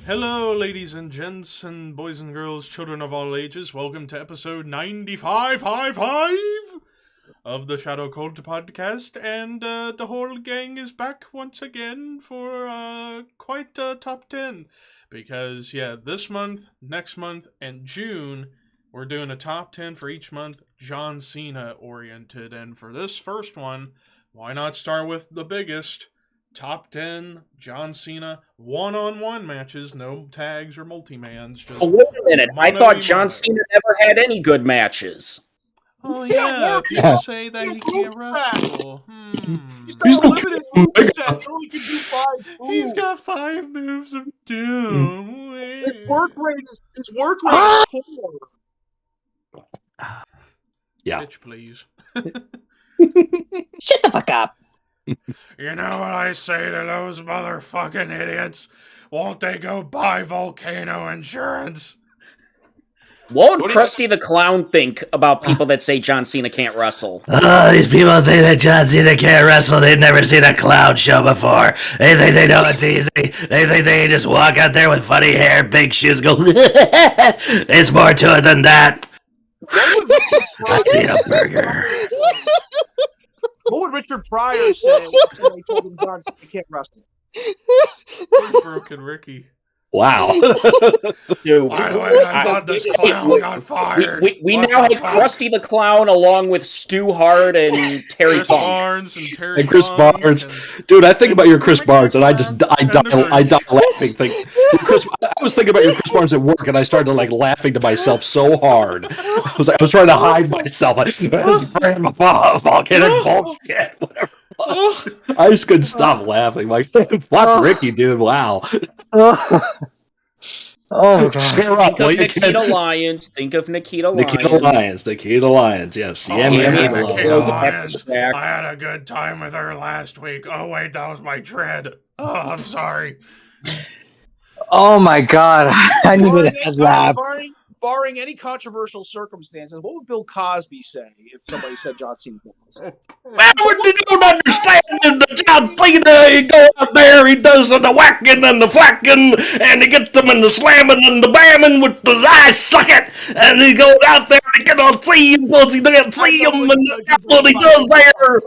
Hello, ladies and gents, and boys and girls, children of all ages. Welcome to episode 9555 of the Shadow Kvlt podcast, and the whole gang is back once again for quite a top 10. Because, this month, next month, and June, we're doing a top 10 for each month, John Cena oriented. And for this first one, why not start with the biggest? Top 10 John Cena one-on-one matches, no tags or multi-mans. Just wait a minute. I thought John Cena never had any good matches. Oh, yeah. People say that he can't wrestle. He's got a limited moveset. He only can do 5 moves. He's got 5 moves of doom. His work rate is poor. Yeah. Bitch, please. Shut the fuck up. You know what I say to those motherfucking idiots? Won't they go buy volcano insurance? What would Krusty the Clown think about people that say John Cena can't wrestle? Oh, these people think that John Cena can't wrestle. They've never seen a clown show before. They think they know it's easy. They think they can just walk out there with funny hair, big shoes, go, there's more to it than that. I need a burger. What would Richard Pryor say if somebody told him John Cena can't wrestle? Broken Ricky. Wow. Dude, By the way, I thought this clown got fired. We now have Krusty the Clown along with Stu Hart and Terry Chris Funk. Barnes and Terry And Chris Funk Barnes. and Dude, I think about your Chris Barnes, and I die laughing. I was thinking about your Chris Barnes at work, and I started laughing to myself so hard. I was trying to hide myself. Volcanic bullshit, whatever. I just couldn't stop laughing. Like, fuck Ricky, dude. Wow. Oh, God. Think of Nikita Lyons. Think of Nikita Lyons. Nikita Lyons, yes. Nikita Lyons. I had a good time with her last week. Oh, wait, that was my dread. Oh, I'm sorry. Oh, my God. I needed to laugh. Barring any controversial circumstances, what would Bill Cosby say if somebody said John Cena? What you don't understand is that John Cena, he go out there, he does the whacking and the flacking, and he gets them in the slamming and the bamming with the eye sucking, and he goes out there and he cannot see him because he can't see him, and that's what he does there.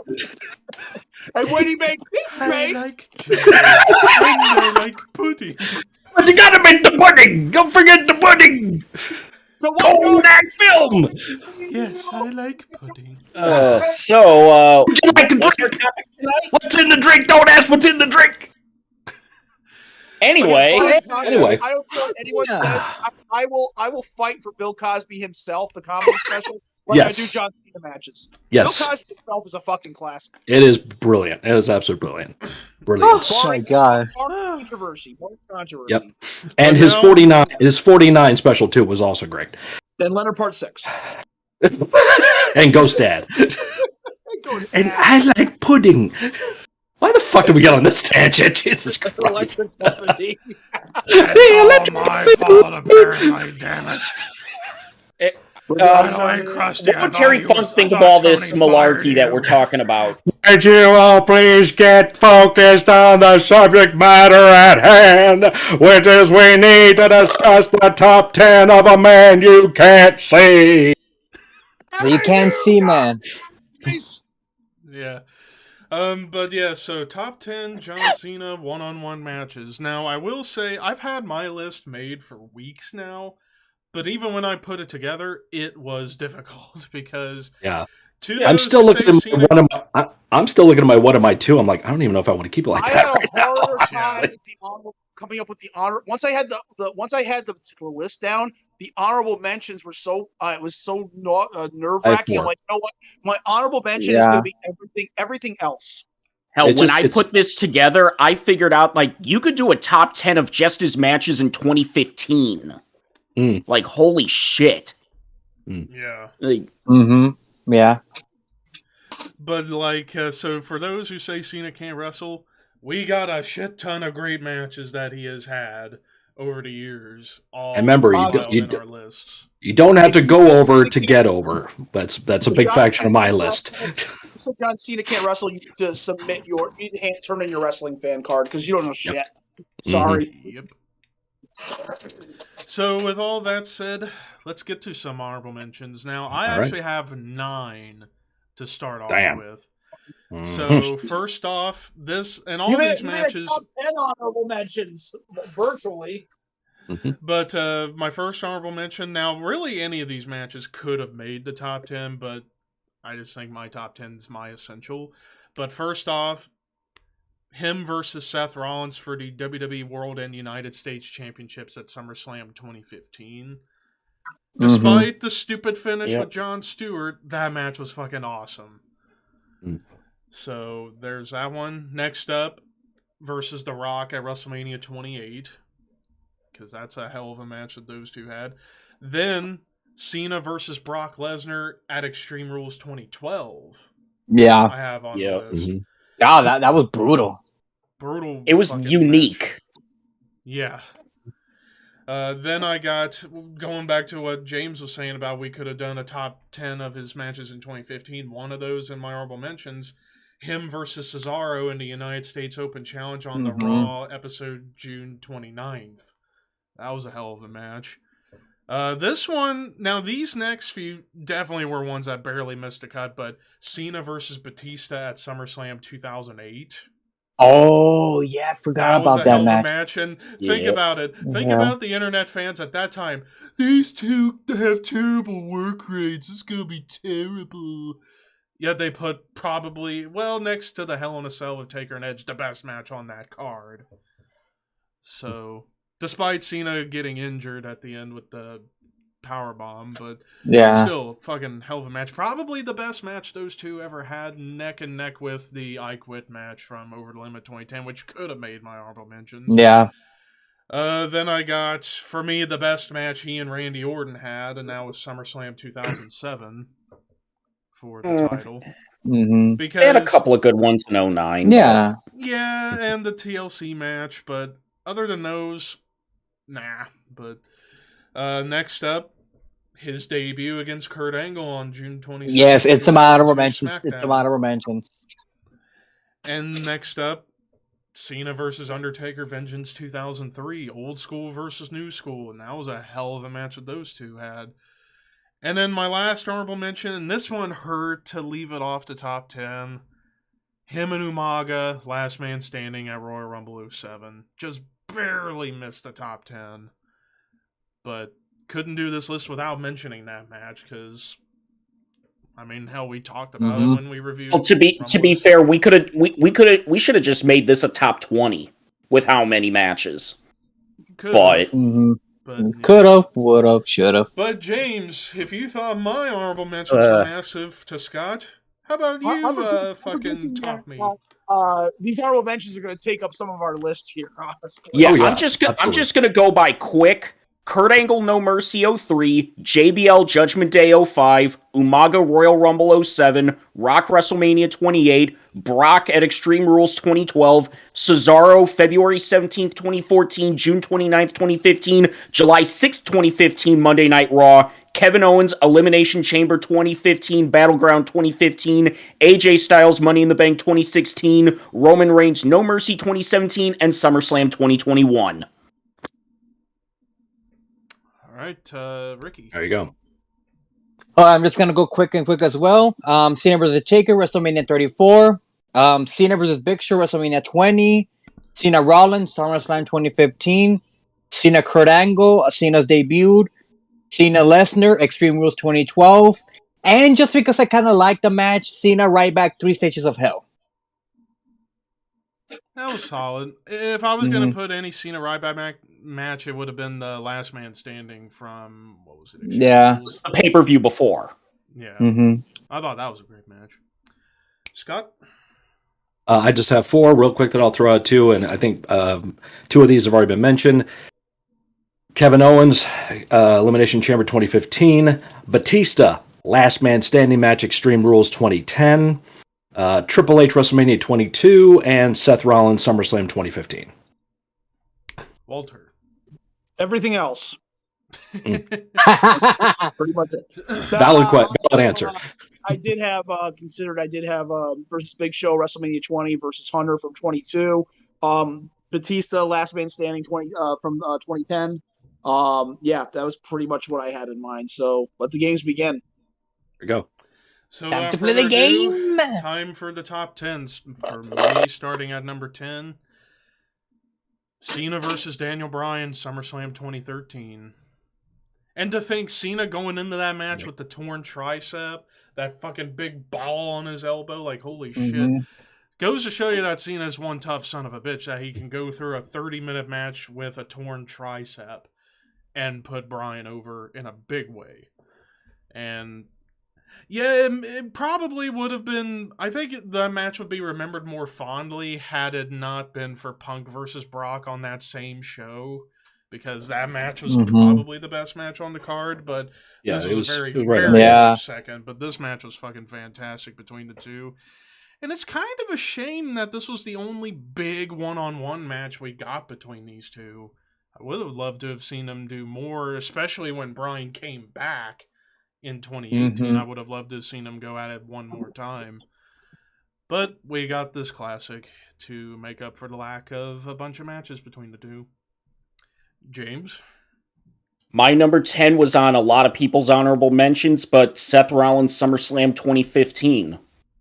And when he makes I like pudding. But you gotta make the pudding! Don't forget the pudding! Kodak film! Yes, I like pudding. Would you like a what's your drink? topic tonight? What's in the drink? Don't ask what's in the drink! Anyway. I don't care what anyone says. I will fight for Bill Cosby himself, the comedy special, like I do John Cena matches. Yes. Bill Cosby himself is a fucking classic. It is brilliant. It is absolutely brilliant. Brilliant. Oh, my God. More controversy. Yep. And his 49 special too was also great. And Leonard Part 6. And Ghost Dad. And I like pudding. Why the fuck did we get on this tangent? Jesus Christ. Electric Company. It's all my fault, apparently, damn it. What would Terry Funk think of all this malarkey that we're talking about? Could you all please get focused on the subject matter at hand, which is we need to discuss the top 10 of a man you can't see. You can't see, man. Yeah. So top 10 John Cena one-on-one matches. Now, I will say, I've had my list made for weeks now, but even when I put it together, it was difficult because I'm still looking at my one of my two. I'm like, I don't even know if I want to keep it like that. I had a harder time with the coming up with the honor. Once I had the list down, the honorable mentions were so it was so nerve wracking. I'm like, you know what? My honorable mention is going to be everything else. Hell, when I put this together, I figured out you could do a top 10 of just his matches in 2015. Like, holy shit. Yeah. Yeah. But, so for those who say Cena can't wrestle, we got a shit ton of great matches that he has had over the years. All And remember, in our lists. You don't have to go over to get over. That's a big faction of my list. So John Cena can't wrestle. You need to submit you need to turn in your wrestling fan card because you don't know shit. Yep. Sorry. Yep. So with all that said, let's get to some honorable mentions. Now, I actually have 9 to start off with. So first off, these matches. Top 10 honorable mentions virtually. But my first honorable mention. Now, really, any of these matches could have made the top 10, but I just think my top 10 is my essential. But first off, him versus Seth Rollins for the WWE World and United States Championships at SummerSlam 2015. Despite the stupid finish with Jon Stewart, that match was fucking awesome. So there's that one. Next up, versus The Rock at WrestleMania 28. Because that's a hell of a match that those two had. Then, Cena versus Brock Lesnar at Extreme Rules 2012. Yeah. I have on the list. Yeah, that was brutal. Brutal. It was unique. Match. Yeah. Then I got, going back to what James was saying about we could have done a top 10 of his matches in 2015. One of those in my honorable mentions, him versus Cesaro in the United States Open Challenge on the Raw episode June 29th. That was a hell of a match. This one, now these next few definitely were ones that barely missed a cut, but Cena versus Batista at SummerSlam 2008. Oh, yeah, I forgot about that match. And think about it. Think about the internet fans at that time. These two have terrible work rates. It's going to be terrible. Yet they put probably, next to the Hell in a Cell with Taker and Edge, the best match on that card. So, despite Cena getting injured at the end with the powerbomb, but still, fucking hell of a match. Probably the best match those two ever had, neck and neck with the I Quit match from Over the Limit 2010, which could have made my honorable mention. Yeah. Then I got, for me, the best match he and Randy Orton had, and that was SummerSlam 2007 for the title. Because they had a couple of good ones in 2009. Yeah. Yeah, and the TLC match, but other than those, nah. But next up, his debut against Kurt Angle on June 26th. Yes, it's some honorable mentions. It's some honorable mentions. And next up, Cena versus Undertaker Vengeance 2003. Old school versus new school. And that was a hell of a match that those two had. And then my last honorable mention, and this one hurt to leave it off the top 10. Him and Umaga, last man standing at Royal Rumble 07. Just barely missed the top 10. But couldn't do this list without mentioning that match because, I mean, hell, we talked about it when we reviewed. Well, to be fair, we should have just made this a top 20 with how many matches. But could have, would have, should have. But James, if you thought my honorable mentions were massive to Scott, how about you fucking talk me? These honorable mentions are going to take up some of our list here, honestly. Yeah, I'm just going to go by quick. Kurt Angle No Mercy 03, JBL Judgment Day 05, Umaga Royal Rumble 07, Rock WrestleMania 28, Brock at Extreme Rules 2012, Cesaro February 17th, 2014, June 29th, 2015, July 6th, 2015, Monday Night Raw, Kevin Owens Elimination Chamber 2015, Battleground 2015, AJ Styles Money in the Bank 2016, Roman Reigns No Mercy 2017, and SummerSlam 2021. All right, Ricky. There you go. I'm just gonna go quick as well. Cena versus Taker, WrestleMania 34. Cena versus Big Show, WrestleMania 20. Cena Rollins, SummerSlam 2015. Cena Kurt Angle, Cena's debuted. Cena Lesnar, Extreme Rules 2012. And just because I kind of like the match, Cena Ryback, 3 Stages of Hell. That was solid. If I was going to put any Cena Ryback match, it would have been the Last Man Standing from, what was it? The pay-per-view before. Yeah. I thought that was a great match. Scott? I just have 4 real quick that I'll throw out too, and I think 2 of these have already been mentioned. Kevin Owens, Elimination Chamber 2015. Batista, Last Man Standing match, Extreme Rules 2010. Triple H WrestleMania 22, and Seth Rollins SummerSlam 2015. Walter. Everything else. Pretty much it. Valid answer. I did have considered. I did have versus Big Show WrestleMania 20 versus Hunter from 22. Batista Last Man Standing 20 from 2010. Yeah, that was pretty much what I had in mind. So let the games begin. There we go. So Time to play the game. Time for the top 10s. For me, starting at number 10, Cena versus Daniel Bryan, SummerSlam 2013. And to think Cena going into that match with the torn tricep, that fucking big ball on his elbow, like, holy shit. Goes to show you that Cena's one tough son of a bitch, that he can go through a 30-minute match with a torn tricep and put Bryan over in a big way. And yeah, it probably would have been... I think the match would be remembered more fondly had it not been for Punk versus Brock on that same show, because that match was probably the best match on the card, but this was a very close second. But this match was fucking fantastic between the two. And it's kind of a shame that this was the only big one-on-one match we got between these two. I would have loved to have seen them do more, especially when Bryan came back in 2018. I would have loved to have seen them go at it one more time. But we got this classic to make up for the lack of a bunch of matches between the two. James? My number 10 was on a lot of people's honorable mentions, but Seth Rollins SummerSlam 2015.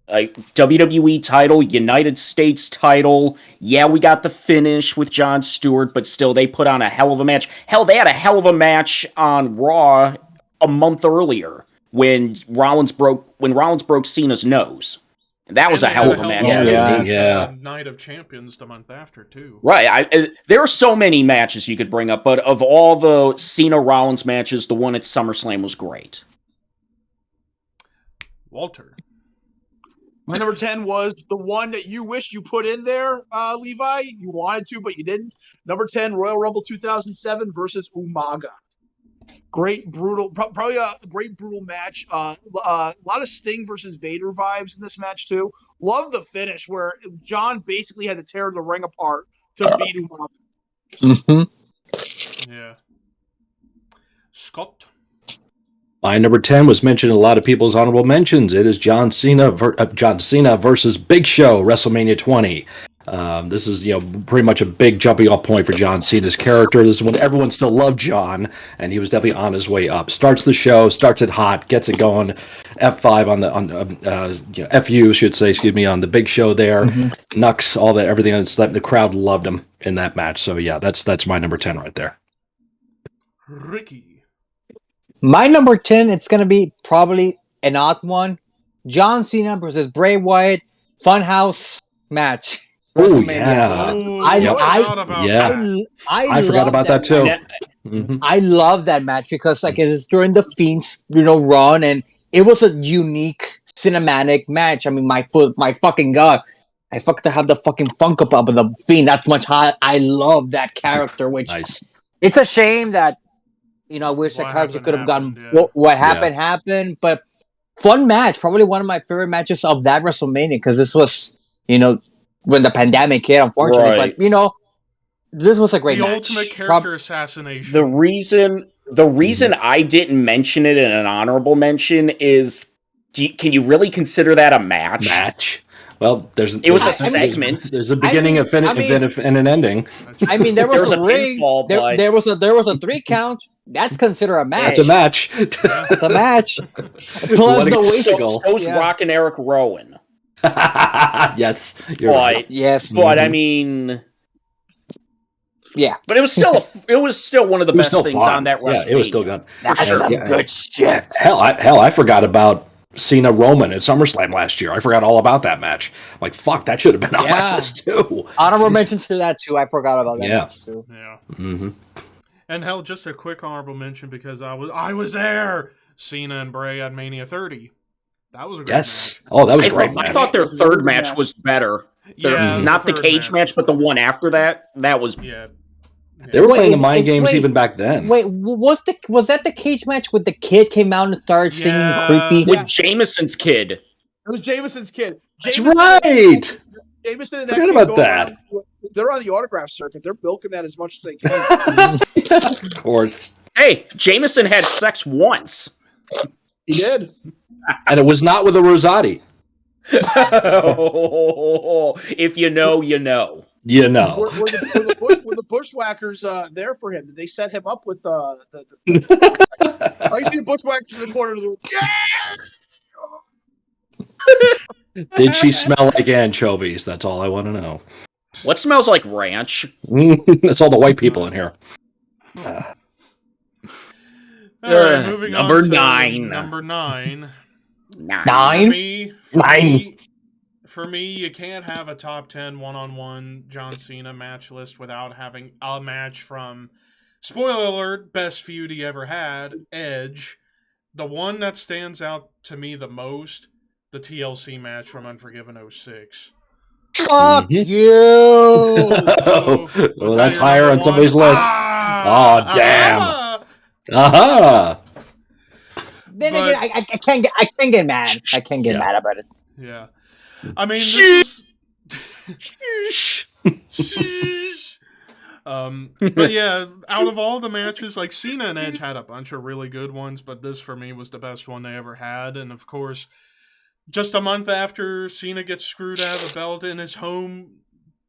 WWE title, United States title. Yeah, we got the finish with Jon Stewart, but still, they put on a hell of a match. Hell, they had a hell of a match on Raw a month earlier when Rollins broke Cena's nose. That was a hell of a match. Night of Champions the month after, too. Right. There are so many matches you could bring up, but of all the Cena-Rollins matches, the one at SummerSlam was great. Walter? My number 10 was the one that you wish you put in there, Levi. You wanted to, but you didn't. Number 10, Royal Rumble 2007 versus Umaga. Great, brutal, probably a great, brutal match. A lot of Sting versus Vader vibes in this match, too. Love the finish where John basically had to tear the ring apart to beat Umaga. Yeah. Scott? My number 10 was mentioned in a lot of people's honorable mentions. It is John Cena versus Big Show, WrestleMania 20. This is, pretty much a big jumping off point for John Cena's character. This is when everyone still loved John, and he was definitely on his way up. Starts the show, starts it hot, gets it going. F5 FU should say, on the Big Show there. Nux, all that, everything. The crowd loved him in that match. So yeah, that's my number 10 right there. Ricky? My number 10, it's going to be probably an odd one. John Cena versus Bray Wyatt Funhouse match. Oh, yeah. I forgot about that too. I love that match because it's during the Fiend's run, and it was a unique cinematic match. I mean, my fucking God. I fucking have the fucking Funko Pop of the Fiend. That's much high. I love that character, which it's a shame that I wish that character could have gotten what happened, but fun match. Probably one of my favorite matches of that WrestleMania because this was, when the pandemic hit, unfortunately. Right. But this was a great match. The ultimate character assassination. The reason I didn't mention it in an honorable mention is, can you really consider that a match? Well, it was a segment. There's a beginning, and an ending. I mean, there was a ring. There was a 3 count. That's considered a match. That's a match. It's a match. Plus the whistle. So's Rock and Eric Rowan. Yes, you're right. Yes, but I mean, yeah. But it was still one of the best things on that WrestleMania. Yeah, it was still good. That's some good shit. Hell, I forgot about Cena Roman at SummerSlam last year. I forgot all about that match. Like, fuck, that should have been on my list too. Honorable mentions to that too. I forgot about that match too. Yeah. And hell, just a quick honorable mention because I was there. Cena and Bray at Mania 30. That was a great match. Oh, that was a great match. I thought their third match was better. Not the cage match, but the one after that. That was They were playing the mind games even back then. Wait, was that the cage match with the kid came out and started singing creepy? With Jameson's kid. It was Jameson's kid. That's right. Jameson and Forget about that. they're on the autograph circuit. They're milking that as much as they can. Of course. Hey, Jameson had sex once. He did. And it was not with a Rosati. If you know, you know. You know. Were the bushwhackers there for him? Did they set him up with I see the bushwhackers in the corner of the room. Yeah! Did she smell like anchovies? That's all I want to know. What smells like ranch? That's all the white people in here. All right, moving number on to 9. Number 9. 9? For me, you can't have a top 10 one-on-one John Cena match list without having a match from, spoiler alert, best feud he ever had, Edge. The one that stands out to me the most, the TLC match from Unforgiven 06. Fuck you! Well, that's higher on somebody's list. Oh, damn. Aha! Then But- again, I can't get mad. I can't get mad about it. Yeah. I mean, this was... but yeah, out of all the matches, like Cena and Edge had a bunch of really good ones, but this for me was the best one they ever had. And of course, just a month after Cena gets screwed out of the belt in his home,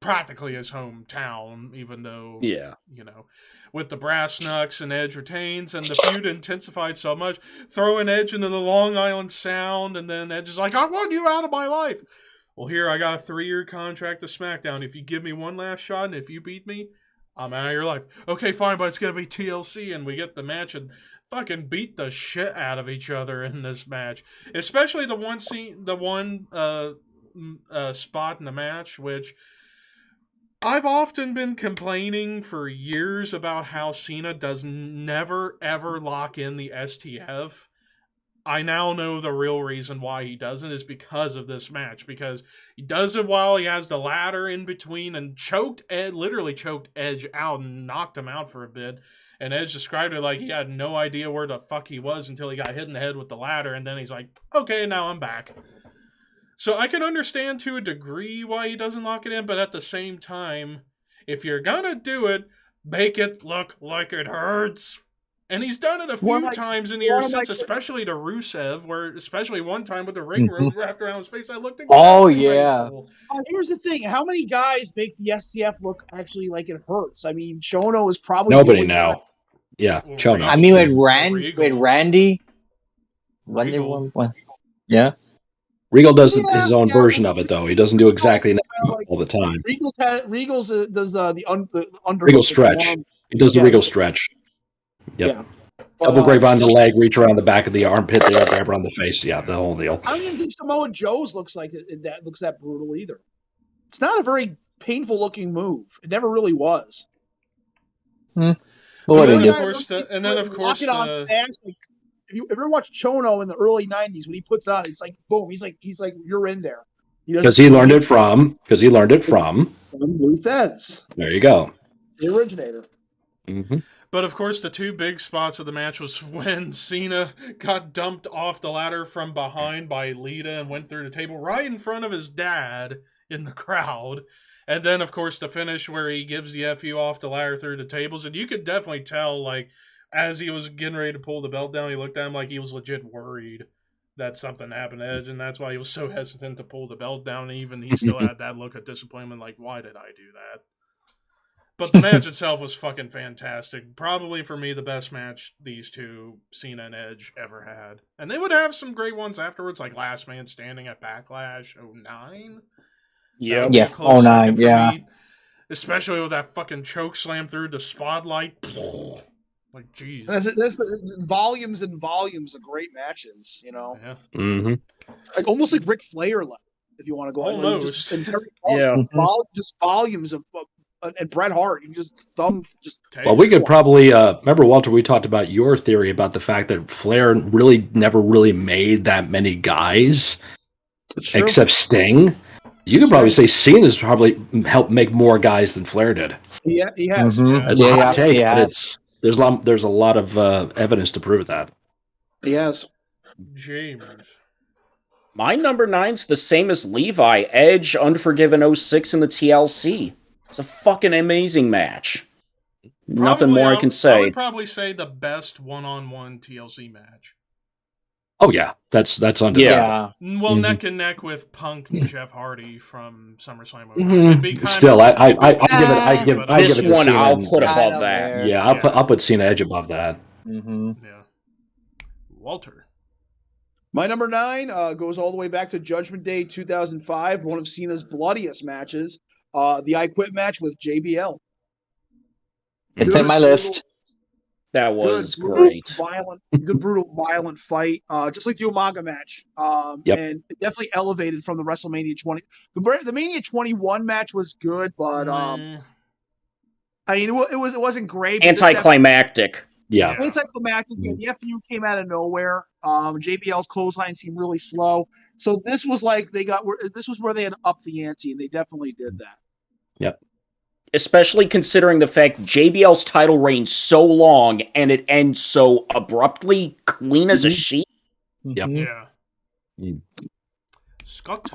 practically his hometown, even though, Yeah. you know, with the brass knucks and Edge retains, and the feud intensified so much, throwing Edge into the Long Island Sound, and then Edge is like, I want you out of my life. Well, here, I got a 3-year contract to SmackDown. If you give me one last shot, and if you beat me, I'm out of your life. Okay, fine, but it's going to be TLC, and we get the match and fucking beat the shit out of each other in this match. Especially the one spot in the match, which I've often been complaining for years about how Cena does never, ever lock in the STF. I now know the real reason why he doesn't is because of this match. Because he does it while he has the ladder in between and literally choked Edge out and knocked him out for a bit. And Edge described it like he had no idea where the fuck he was until he got hit in the head with the ladder. And then he's like, okay, now I'm back. So I can understand to a degree why he doesn't lock it in. But at the same time, if you're gonna do it, make it look like it hurts. And he's done it a few times in the year since, especially to Rusev, where especially one time with the ring rope wrapped around his face, I looked incredibly Oh, yeah. painful. Here's the thing: how many guys make the STF look actually like it hurts? I mean, Chono is probably Nobody now. Yeah, Well, Chono. I mean, with Regal. Randy, Regal. yeah. Regal does his own version of it, though. He doesn't do exactly that all the time. Regal's does the under Regal stretch. He does the Regal stretch. Yep. Yeah. Double grab on the leg, reach around the back of the armpit there, grab around the face. Yeah, the whole deal. I don't even think Samoa Joe's looks that brutal either. It's not a very painful looking move. It never really was. Well, And what then, is it? of course, Lock it on fast, like, if you ever watch Chono in the early '90s when he puts on, it's like boom. He's like you're in there. Because he learned it from Lou Thez, There you go. the originator. Mm-hmm. But of course, the two big spots of the match was when Cena got dumped off the ladder from behind by Lita and went through the table right in front of his dad in the crowd. And then, of course, the finish where he gives the FU off the ladder through the tables. And you could definitely tell, like, as he was getting ready to pull the belt down, he looked at him like he was legit worried that something happened to Edge. And that's why he was so hesitant to pull the belt down. And even he still had that look of disappointment, like, why did I do that? But the match itself was fucking fantastic. Probably, for me, the best match these two, Cena and Edge, ever had. And they would have some great ones afterwards, like Last Man Standing at Backlash 09. Yeah. Yeah, Close 09, second for yeah. me, especially with that fucking choke slam through the spotlight. Like, jeez. That's volumes and volumes of great matches. You know, Yeah. Mm-hmm. like almost like Ric Flair level, if you want to go. Almost. Just volumes of. And Bret Hart, you just Well, we could probably remember, Walter. We talked about your theory about the fact that Flair really never really made that many guys, except Sting. You could probably say Cena's probably helped make more guys than Flair did. Yeah, he has. Mhm. It's a hot take, but there's a lot of evidence to prove that. He has. James. My number 9's the same as Levi. Edge, Unforgiven 06 in the TLC. It's a fucking amazing match. Nothing Probably, more I can say. I would probably say the best one-on-one TLC match. Oh yeah, that's undeniable. Yeah. Well, Mhm. neck and neck with Punk and Jeff Hardy from SummerSlam 09. Mhm. It'd be kind Still, of, I it'd be give it, I one-on-one, give, but I This give it to one Cena. I'll put yeah. above Kinda that. weird. Yeah, I'll put Cena Edge above that. Mm-hmm. Yeah. Walter. My number 9 goes all the way back to Judgment Day 2005, one of Cena's bloodiest matches, the I Quit match with JBL. It's in my list. That was brutal, great. brutal, violent fight, just like the Umaga match. Yep. And it definitely elevated from the WrestleMania 20. The Mania 21 match was good, but Meh. I mean, it wasn't great. but this Anticlimactic. Yeah. definitely- Anticlimactic. Yeah, the FU came out of nowhere. JBL's clothesline seemed really slow. So this was like this was where they had upped the ante, and they definitely did that. Yep. Especially considering the fact JBL's title reign's so long and it ends so abruptly, clean as a sheet. Yep. Mhm. Yeah. Mm. Scott.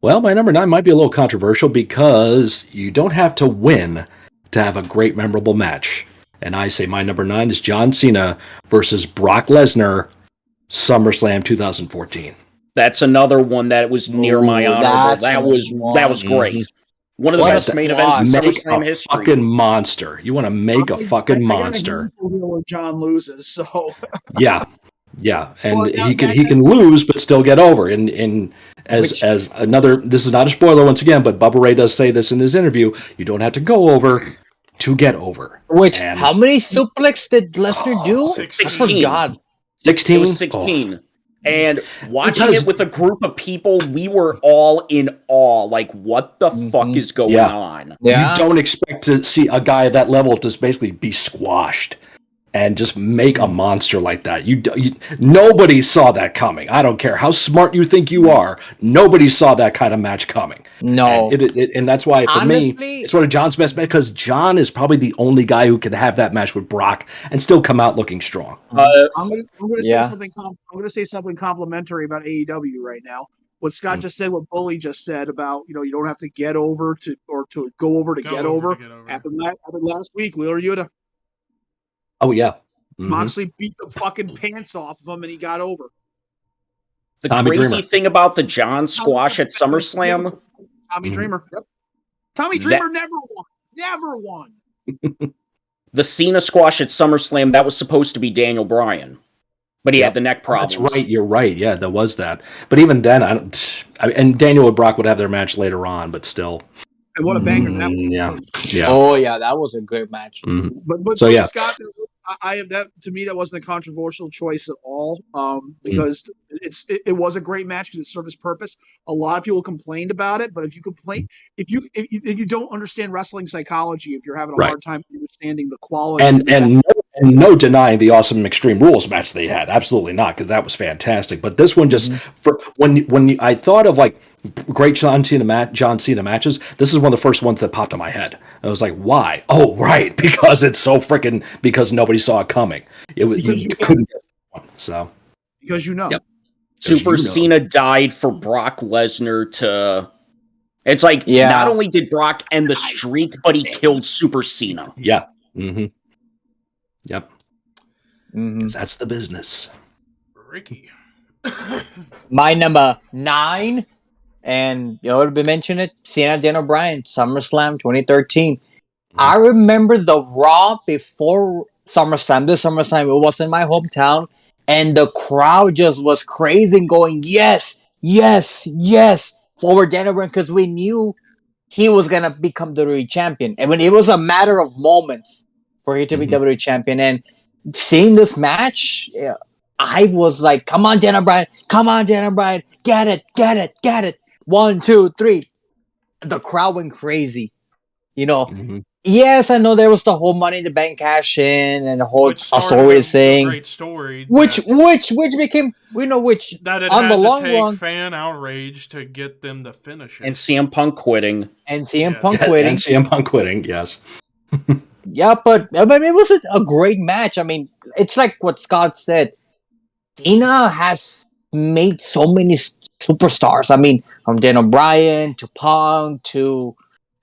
Well, my number 9 might be a little controversial because you don't have to win to have a great, memorable match. And I say my number 9 is John Cena versus Brock Lesnar, SummerSlam 2014. That's another one that was near my Ooh, honorable. that's That a was one. great. One of the What a best main events in squad. Make SummerSlam a history. fucking monster. You want to make a fucking I got a monster. handful here where John loses, so Yeah. And Well, now he can that- lose but still get over. And as another, this is not a spoiler once again, but Bubba Ray does say this in his interview, you don't have to go over to get over. Which, And- how many suplex did Lesnar do? 16. I forgot. 16? It was 16. And watching Because- it with a group of people, we were all in awe. Like, what the fuck is going Yeah. on? Yeah. You don't expect to see a guy at that level just basically be squashed and just make a monster like that. Nobody saw that coming. I don't care how smart you think you are. Nobody saw that kind of match coming. No. And that's why, for me, Honestly- it's one of John's best matches because John is probably the only guy who can have that match with Brock and still come out looking strong. I'm gonna Yeah. say something. I'm gonna say something complimentary about AEW right now. What Scott just said, what Bully just said about you don't have to get over to go over to get over. Happened last week. Wheeler Yuta. Oh, yeah. Mhm. Moxley beat the fucking pants off of him, and he got over. The Tommy crazy Dreamer. thing about the John squash at SummerSlam, Tommy Mhm. Dreamer. Yep. Tommy That- Dreamer never won. Never won. the Cena squash at SummerSlam, that was supposed to be Daniel Bryan. But he had the neck Oh, problems. that's right. You're right. Yeah, there was that. But even then, and Daniel and Brock would have their match later on, but still. And what a banger that was. Yeah. Yeah. Oh, yeah, that was a good match. Mhm. But So, yeah. Scott, I have that. To me, that wasn't a controversial choice at all. Because it was a great match because it served its purpose. A lot of people complained about it, but if you don't understand wrestling psychology, if you're having a Right. hard time understanding the quality, And no denying the awesome Extreme Rules match they had. Absolutely not, because that was fantastic. But this one just for I thought of like great John Cena matches, this is one of the first ones that popped in my head. I was like, why? Oh, right, because it's so freaking because nobody saw it coming. It was Because you you couldn't get that one. So because Yep. Super you know. Cena died for Brock Lesnar to. It's like, Yeah. not only did Brock end the streak, but he killed Super Cena. yeah. Mm-hmm. Yep. Mhm. 'Cause that's the business. Ricky. My number 9, and you already mentioned it, Cena Daniel Bryan, SummerSlam 2013. I remember the Raw before SummerSlam. This SummerSlam, it was in my hometown, and the crowd just was crazy and going, yes, yes, yes, for Daniel Bryan, because we knew he was going to become WWE champion. And when it was a matter of moments for him to be Mhm. WWE champion. And seeing this match, I was like, come on, Daniel Bryan. Come on, Daniel Bryan. Get it, get it, get it. 1, 2, 3. The crowd went crazy. Mhm. Yes, I know there was the whole Money in the Bank cash in and the whole Which started story a thing. great story. Which became, which that it on had the to long take run, fan outrage to get them to finish it. And CM Punk quitting. and CM Yeah. Punk quitting. And CM Punk quitting, yes. Yeah, but it was a great match. I mean, it's like what Scott said. Cena has made so many superstars. I mean, from Daniel Bryan to Punk to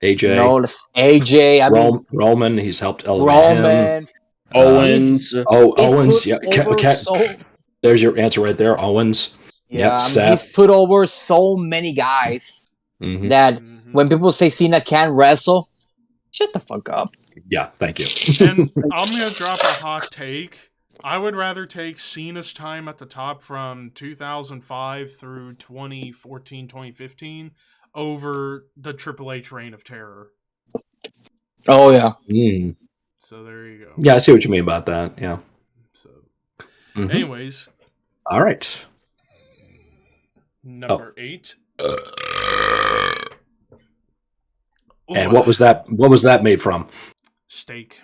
AJ. No, AJ. I mean, Roman. He's helped elevate him. Roman. Owens. Owens. He's Yeah, put over there's your answer right there. Owens. Yeah, Yep. I mean, Seth. he's put over so many guys Mhm. that when people say Cena can't wrestle, shut the fuck up. Yeah, thank you. And I'm going to drop a hot take. I would rather take Cena's time at the top from 2005 through 2014, 2015 over the Triple H reign of terror. Oh, yeah. Mm. So there you go. Yeah, I see what you mean about that. Yeah. So, Mhm. anyways. All right. Number 8. And what was that? What was that made from? Steak.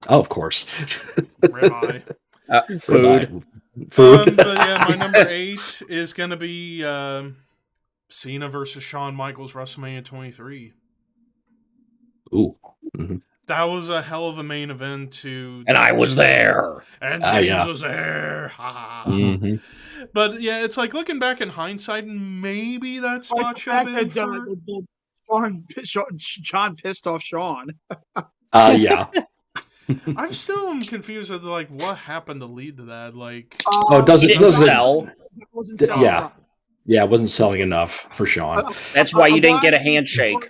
Oh, of course. Ribeye. Food. Food. But yeah, my number 8 is going to be Cena versus Shawn Michaels WrestleMania 23. Ooh. Mm-hmm. That was a hell of a main event too. And I was there. And James yeah. was there. Mm-hmm. But yeah, it's like looking back in hindsight, maybe that spot should have been for... John pissed off Sean. Yeah. I'm still confused as to like what happened to lead to that. Like, Didn't sell. It wasn't selling. Yeah. Yeah, it wasn't selling enough for Sean. That's why you didn't get a handshake.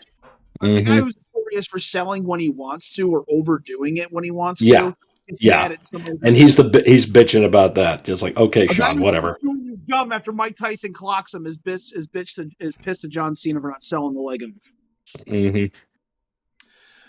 The guy who's notorious for selling when he wants to or overdoing it when he wants Yeah. to. Yeah. And he's bitching about that. Just like, okay, Sean, whatever. His gum after Mike Tyson clocks him is pissed to John Cena for not selling the leg enough. Mm-hmm.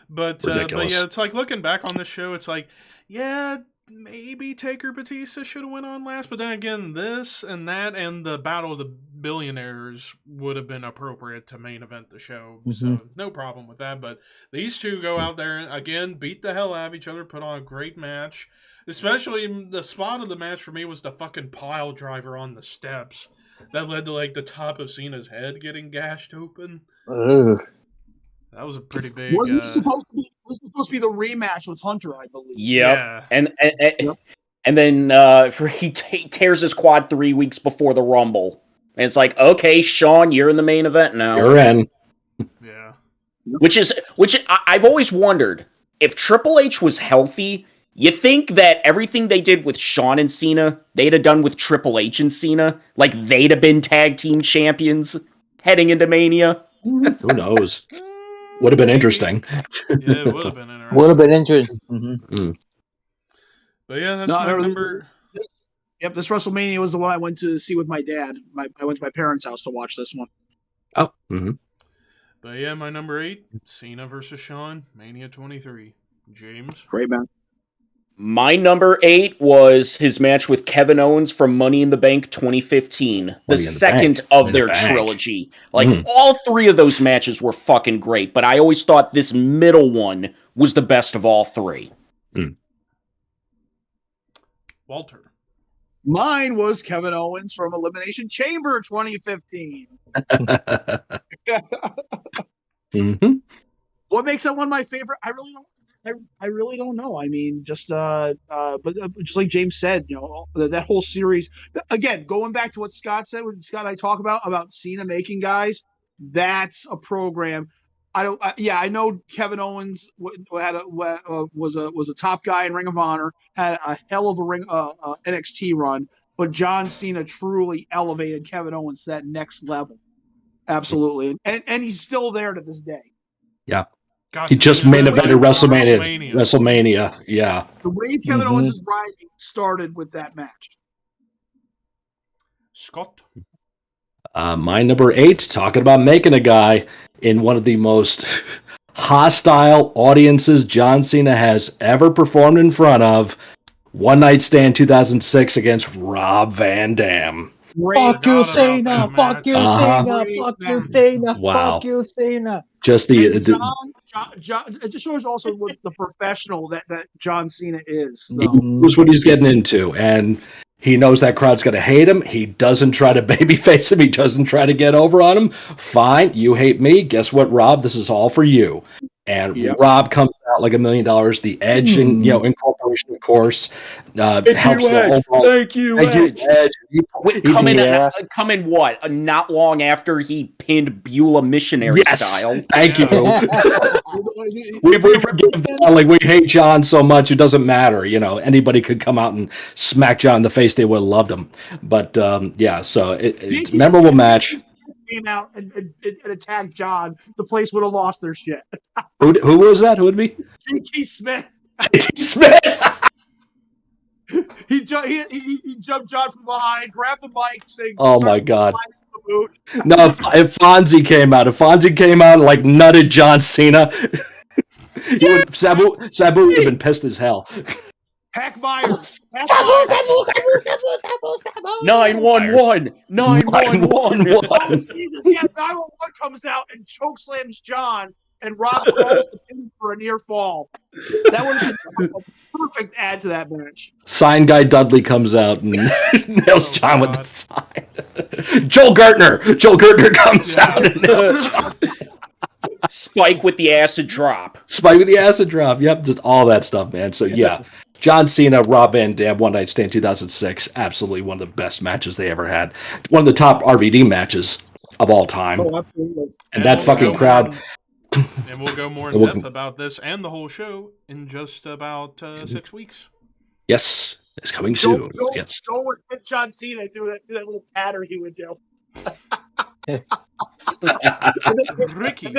But yeah, it's like looking back on this show, it's like, yeah, maybe Taker Batista should have went on last, but then again, this and that and the Battle of the Billionaires would have been appropriate to main event the show. Mm-hmm. So no problem with that. But these two go out there and again beat the hell out of each other, put on a great match. Especially the spot of the match for me was the fucking pile driver on the steps that led to like the top of Cena's head getting gashed open. Ugh. That was a pretty big. Wasn't supposed to be the rematch with Hunter, I believe. Yep. Yeah. And then he tears his quad 3 weeks before the Rumble. And it's like, okay, Sean, you're in the main event now. You're in. Yeah. Which I've always wondered, if Triple H was healthy, you think that everything they did with Shawn and Cena, they'd have done with Triple H and Cena? Like, they'd have been tag team champions heading into Mania? Who knows? Would have been interesting. Yeah, it would have been interesting. Would have been interesting. Mm-hmm. But yeah, that's my number. This WrestleMania was the one I went to see with my dad. I went to my parents' house to watch this one. Oh. Mm-hmm. But yeah, my number 8, Cena versus Shawn, Mania 23. James? Great man. My number 8 was his match with Kevin Owens from Money in the Bank 2015. The second of their trilogy. Like, all 3 of those matches were fucking great, but I always thought this middle one was the best of all 3. Walter? Mine was Kevin Owens from Elimination Chamber 2015. Mm-hmm. What makes that one my favorite? I really don't know. I mean, just but just like James said, you know, that whole series. Again, going back to what Scott said, when Scott and I talk about Cena making guys, that's a program. I know Kevin Owens was a top guy in Ring of Honor, had a hell of a NXT run, but John Cena truly elevated Kevin Owens to that next level. Absolutely, and he's still there to this day. Yeah. He just main evented WrestleMania. Yeah. The way Kevin Owens' riding started with that match. Scott? My number 8, talking about making a guy in one of the most hostile audiences John Cena has ever performed in front of. One Night Stand 2006 against Rob Van Dam. Fuck you, Cena! Fuck you, Cena! Fuck you, Cena! Wow. Fuck you, Cena! Just John, it just shows also what the professional that John Cena is. So. He knows what he's getting into, and he knows that crowd's going to hate him. He doesn't try to babyface him. He doesn't try to get over on him. Fine, you hate me. Guess what, Rob? This is all for you. And Rob comes out like $1 million. The Edge, and incorporation, of course, helps the overall. Thank you, Edge. Come in what? Not long after he pinned Beulah missionary style. Thank you. we forgive that. Like, we hate John so much, it doesn't matter. Anybody could come out and smack John in the face. They would have loved him. But so it's a memorable match. Came out and attacked John, the place would have lost their shit. Who was that? Who would be? JT Smith. JT Smith. He jumped John from behind, grabbed the mic, saying, "Oh my God!" No, if Fonzie came out and like nutted John Cena, Sabu would have been pissed as hell. Hack Myers. 911. 911. Jesus, yeah, 911 comes out and chokeslams John, and Rob calls the pin for a near fall. That would have been a perfect add to that match. Sign guy Dudley comes out and nails John with the sign. Joel Gertner comes out and nails John. Spike with the acid drop. Yep, just all that stuff, man. So yeah. John Cena, Rob Van Dam, One Night Stand 2006. Absolutely one of the best matches they ever had. One of the top RVD matches of all time. Oh, absolutely. And that fucking crowd. And we'll go more in depth about this and the whole show in just about 6 weeks. Yes, it's coming soon. Yes. Joel would hit John Cena, do that little pattern he would do. Ricky.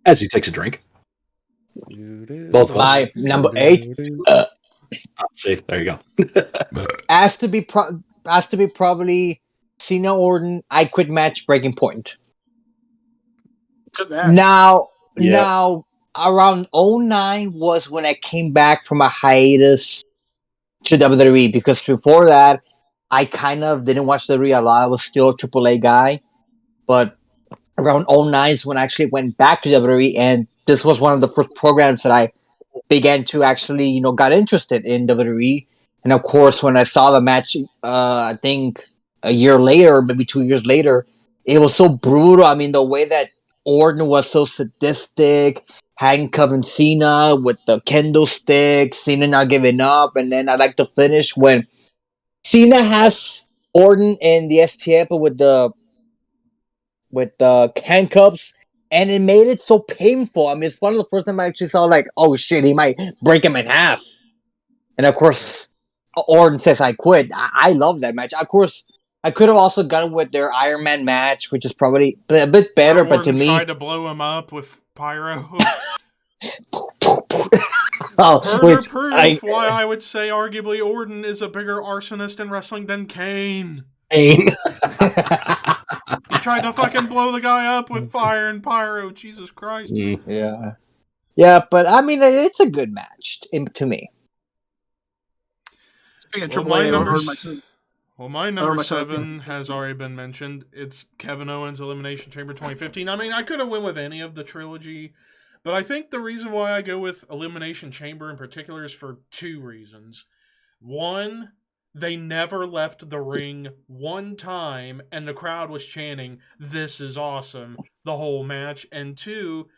As he takes a drink. Both of us. My number 8. See, there you go. Has to be probably Cena Orton. I Quit match, Breaking Point. Good match. Now around 2009 was when I came back from a hiatus to WWE, because before that I kind of didn't watch WWE a lot. I was still a AAA guy, but around 2009 is when I actually went back to WWE, and this was one of the first programs that I began to actually, got interested in WWE. And of course, when I saw the match, I think a year later, maybe 2 years later, it was so brutal. I mean, the way that Orton was so sadistic, handcuffing Cena with the kendo stick, Cena not giving up. And then I like to finish when Cena has Orton in the STF with the handcuffs. And it made it so painful. I mean, it's one of the first time I actually saw, like, oh shit, he might break him in half. And of course, Orton says, I quit. I love that match. Of course, I could have also gone with their Iron Man match, which is probably a bit better, Orton but to me... tried to blow him up with pyro. Further proof why I would say arguably Orton is a bigger arsonist in wrestling than Kane. He tried to fucking blow the guy up with fire and pyro. Jesus Christ. Yeah. Yeah, but I mean, it's a good match to me. My number 7 has already been mentioned. It's Kevin Owens Elimination Chamber 2015. I mean, I could have went with any of the trilogy, but I think the reason why I go with Elimination Chamber in particular is for 2 reasons. One, they never left the ring one time, and the crowd was chanting, "This is awesome," the whole match. And 2,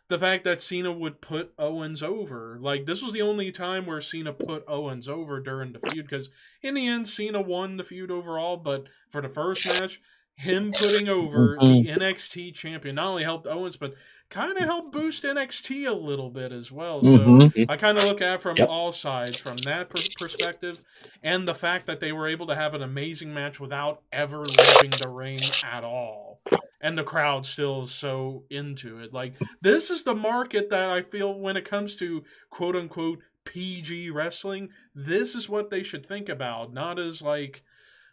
the fact that Cena would put Owens over. Like, this was the only time where Cena put Owens over during the feud, because in the end, Cena won the feud overall, but for the first match, him putting over the NXT champion not only helped Owens, but kind of helped boost NXT a little bit as well. So I kind of look at it from all sides, from that perspective, and the fact that they were able to have an amazing match without ever leaving the ring at all. And the crowd still is so into it. Like, this is the market that I feel when it comes to quote-unquote PG wrestling, this is what they should think about. Not as, like,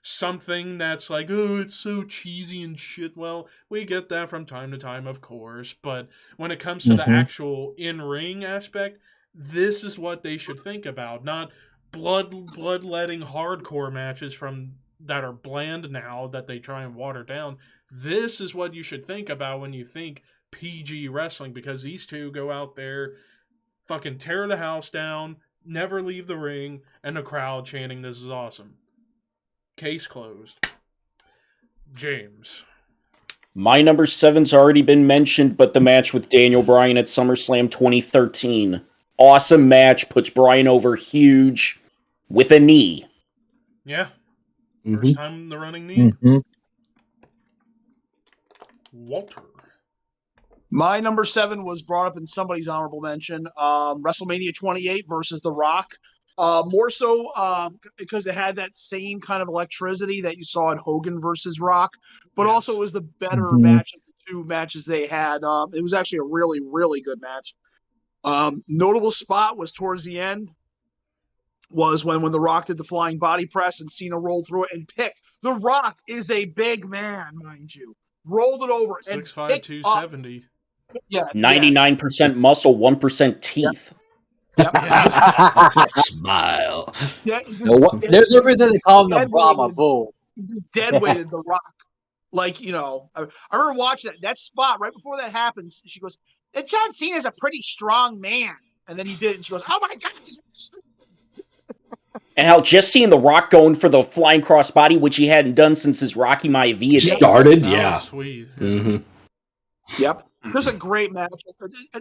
something that's like, oh, it's so cheesy and shit. Well, we get that from time to time, of course. But when it comes to the actual in-ring aspect, this is what they should think about. Not bloodletting hardcore matches from that are bland now that they try and water down. This is what you should think about when you think PG wrestling, because these two go out there, fucking tear the house down, never leave the ring, and the crowd chanting, "This is awesome." Case closed. James. My number 7's already been mentioned, but the match with Daniel Bryan at SummerSlam 2013. Awesome match, puts Bryan over huge with a knee. Yeah. Mhm. First time in the running knee. Mhm. Walter. My number 7 was brought up in somebody's honorable mention. WrestleMania 28 versus The Rock. More so because it had that same kind of electricity that you saw in Hogan versus Rock, but Yes. also it was the better Mhm. match of the two matches they had. It was actually a really, really good match. Notable spot was towards the end was when The Rock did the flying body press and Cena rolled through it and picked. The Rock is a big man, mind you. Rolled it over and 6'5", picked up. 270. Yeah, 99% muscle, 1% teeth. Yep. Yeah. Smile. Yeah, There's a reason they call him the dead Brahma weighted. Bull. He just dead weighted The Rock. Like, I remember watching that spot right before that happens. She goes, John Cena's a pretty strong man. And then he did it, and she goes, oh my God. And how just seeing The Rock going for the flying crossbody, which he hadn't done since his Rocky Maivia days. Started, That yeah. was sweet. Mm-hmm. Yep. It was a great match.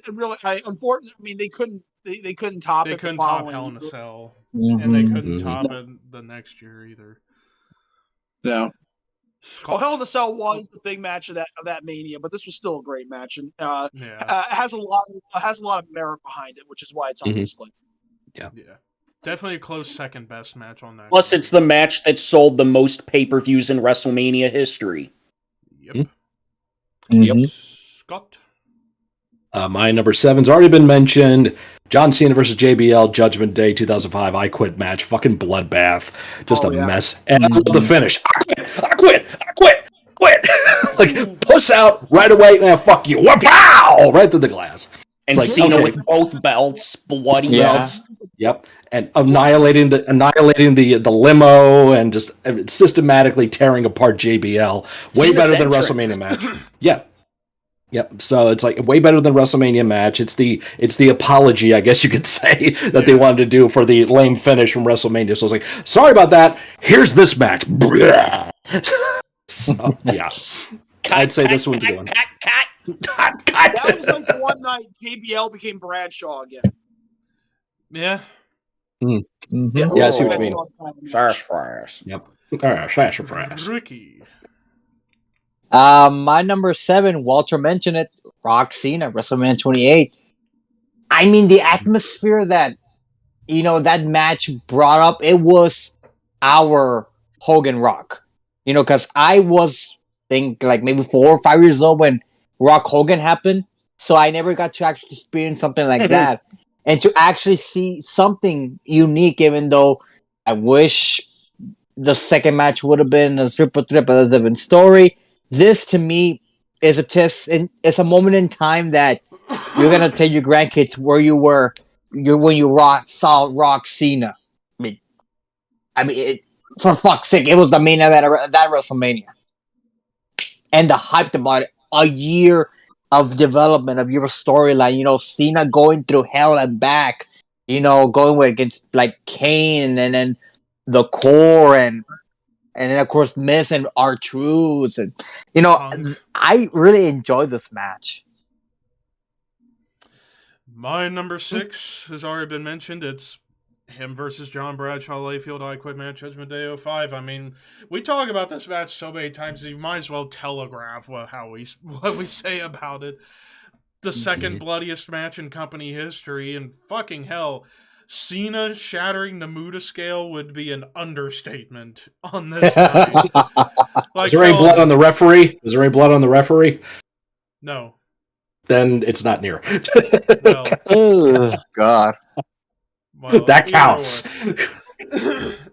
Really, unfortunately, I mean, they couldn't top They it. couldn't the top following Hell in a year. Cell. Mhm. And they couldn't Mhm. top it the next year either. Yeah. Scott. Oh, Hell in the Cell was the big match of that Mania, but this was still a great match, and Yeah. has a lot of merit behind it, which is why it's on Mhm. this list. Yeah. Definitely a close second best match on that. Plus, card. it's the match that sold the most pay-per-views in WrestleMania history. Yep. Mhm. Scott. My number 7's already been mentioned. John Cena versus JBL, Judgment Day 2005, I Quit match. Fucking bloodbath. Just Oh, a yeah. mess. And I love the finish. I quit. Like, puss out right away. Fuck you. Pow! Right through the glass. And It's like, Cena okay. with both belts, bloody Yeah. belts. Yep. And annihilating the limo and just systematically tearing apart JBL. Way Cena's better than entrance. WrestleMania match. Yeah. Yep. So it's like way better than WrestleMania match. It's the apology, I guess you could say, that they wanted to do for the lame finish from WrestleMania. So it's like, sorry about that. Here's this match. So, yeah. I'd say this one's a good one. That was like one night JBL became Bradshaw again. Yeah. Mhm. Yeah, I see what you mean. Sash fries. Yep. All right, slash for ass. Ricky. My number 7, Walter mentioned it. Rock Cena, WrestleMania 28. I mean, the atmosphere that that match brought up, it was our Hogan Rock. Because I was like maybe 4 or 5 years old when Rock Hogan happened, so I never got to actually experience something like that, and to actually see something unique. Even though I wish the second match would have been a triple threat, but a different story. This to me is a test, and it's a moment in time that you're gonna tell your grandkids where you were when you saw Rock Cena. For fuck's sake, it was the main event of that WrestleMania, and the hype about it. A year of development of your storyline. Cena going through hell and back. Going with against like Kane and then the Core and then of course Miz and R-Truth and Punk. I really enjoyed this match. My number 6 has already been mentioned. It's him versus John Bradshaw Layfield I Quit match, Judgment Day 05. I mean, we talk about this match so many times, you might as well telegraph what we say about it. The second bloodiest match in company history, and fucking hell, Cena shattering the Muda scale would be an understatement on this night. Like, Is there any blood on the referee? Is there any blood on the referee? No. Then it's not near. Well, Oh God. well, That counts.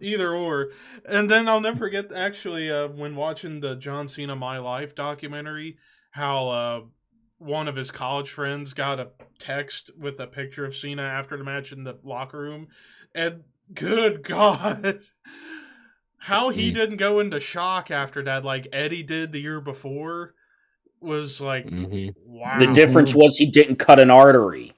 Either or. And then I'll never forget, actually, when watching the John Cena My Life documentary, how one of his college friends got a text with a picture of Cena after the match in the locker room. And good God, how he didn't go into shock after that like Eddie did the year before was like, wow. The difference was he didn't cut an artery.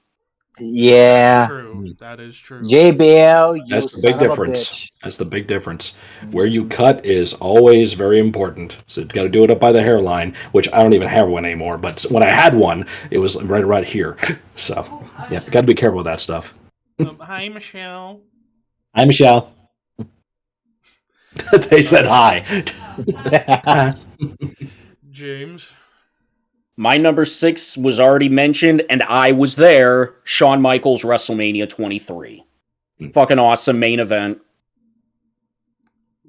Yeah. True. That is true. JBL, you That's the son big of a difference. bitch. That's the big difference. Where you cut is always very important. So you got to do it up by the hairline, which I don't even have one anymore. But when I had one, it was right here. So yeah, got to be careful with that stuff. Hi, Michelle. Hi, Michelle. They said hi. James. My number 6 was already mentioned, and I was there. Shawn Michaels, WrestleMania 23. Fucking awesome main event.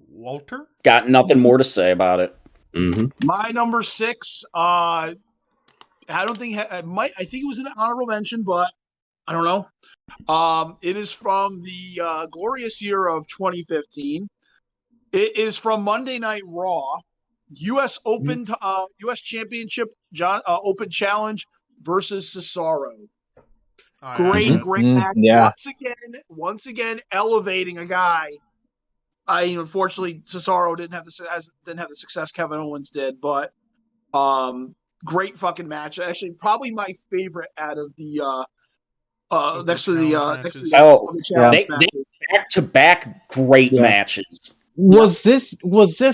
Walter? Got nothing more to say about it. Mm-hmm. My number 6, I don't think I think it was an honorable mention, but I don't know. It is from the glorious year of 2015. It is from Monday Night Raw, U.S. Open, U.S. Championship, Open Challenge versus Cesaro. Great match. Yeah. Once again, elevating a guy. Unfortunately, Cesaro didn't have the success Kevin Owens did, but great fucking match. Actually, probably my favorite out of the next to the They back-to-back great matches. Was this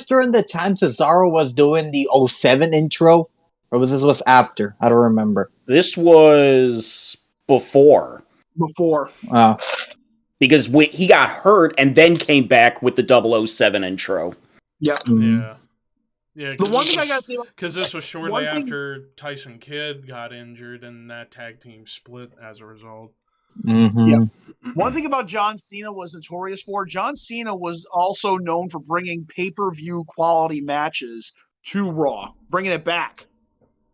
during the time Cesaro was doing the 07 intro? Or was after? I don't remember. This was before. Oh. Because he got hurt and then came back with the 007 intro. Yeah. Yeah. Yeah. The one thing I gotta say, because this was shortly after Tyson Kidd got injured and that tag team split as a result. Mm-hmm. Yeah. One thing about John Cena was notorious for. John Cena was also known for bringing pay-per-view quality matches to Raw, bringing it back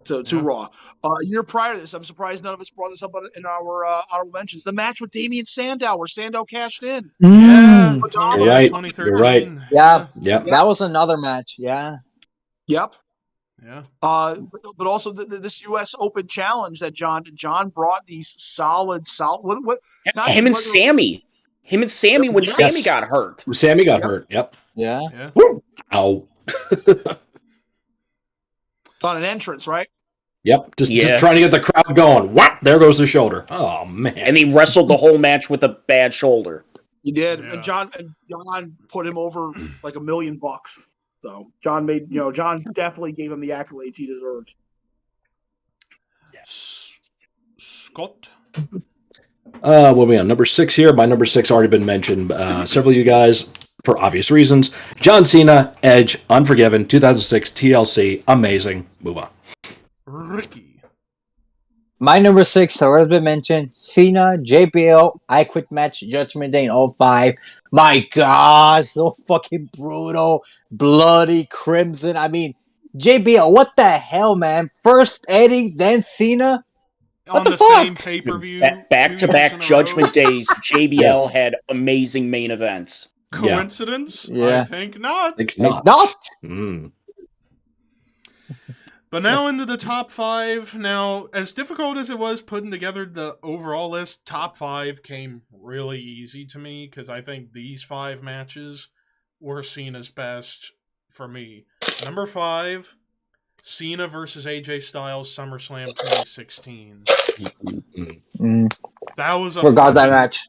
to Raw. A year prior to this, I'm surprised none of us brought this up in our honorable mentions. The match with Damien Sandow, where Sandow cashed in. Yeah, You're right. 2013. You're right. Yeah. Yep. That was another match. Yeah. Yep. Yeah. But also this U.S. Open Challenge that John brought these solid. Him and Sammy when Sammy got hurt. Sammy got hurt. Yep. Yeah. Woo! Ow. On an entrance, right? Yep. Just trying to get the crowd going. What? There goes the shoulder. Oh man. And he wrestled the whole match with a bad shoulder. He did. Yeah. And John put him over like $1 million. So John definitely gave him the accolades he deserved. Scott. What are we on? Number 6 here. My number 6 already been mentioned. Several of you guys, for obvious reasons. John Cena, Edge, Unforgiven, 2006, TLC. Amazing. Move on. Ricky. My number 6 already been mentioned. Cena, JBL, I Quit match, Judgment Day in 05. My God, so fucking brutal, bloody, crimson. I mean, JBL, what the hell, man? First Eddie, then Cena. On the same pay-per-view. Back-to-back Judgment Days, JBL had amazing main events. Coincidence? Yeah. I think not. Not. Mm. But now into the top 5. Now, as difficult as it was putting together the overall list, top 5 came really easy to me because I think these 5 matches were Cena's best for me. Number 5, Cena versus AJ Styles, SummerSlam 2016. That was a Forgot that match.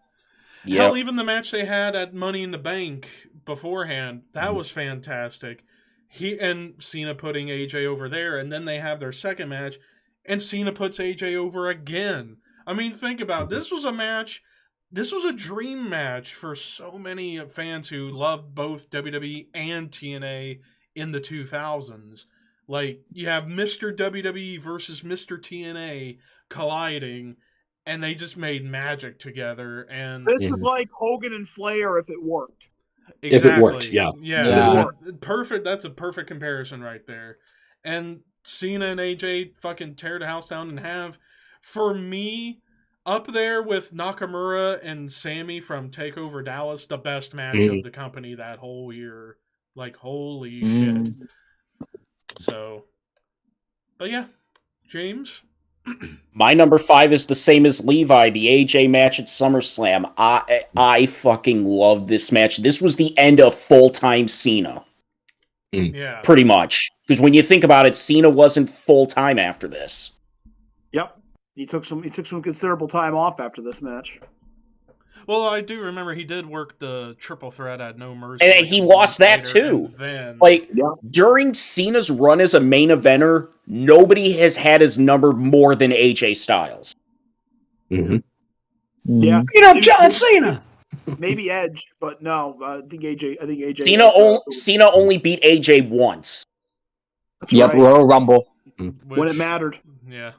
Hell, even the match they had at Money in the Bank beforehand, that was fantastic. He and Cena putting AJ over there, and then they have their second match, and Cena puts AJ over again. I mean, think about it. This was a match. This was a dream match for so many fans who loved both WWE and TNA in the 2000s. Like, you have Mr. WWE versus Mr. TNA colliding, and they just made magic together. And this is like Hogan and Flair if it worked. Exactly. If it worked, Yeah. Perfect. That's a perfect comparison right there. And Cena and AJ fucking tear the house down in half. For me, up there with Nakamura and Sammy from TakeOver Dallas, the best match of the company that whole year. Like, holy shit. So, but yeah, James? My number 5 is the same as Levi, the AJ match at SummerSlam. I fucking love this match. This was the end of full-time Cena. Yeah. Pretty much. Because when you think about it, Cena wasn't full-time after this. Yep. He took some considerable time off after this match. Well, I do remember he did work the triple threat at No Mercy. And he lost that too. Then, during Cena's run as a main eventer, nobody has had his number more than AJ Styles. Mm-hmm. Yeah, John Cena. Maybe Edge, but no, I think AJ. Cena only beat AJ once. That's right. Royal Rumble. When it mattered. Yeah.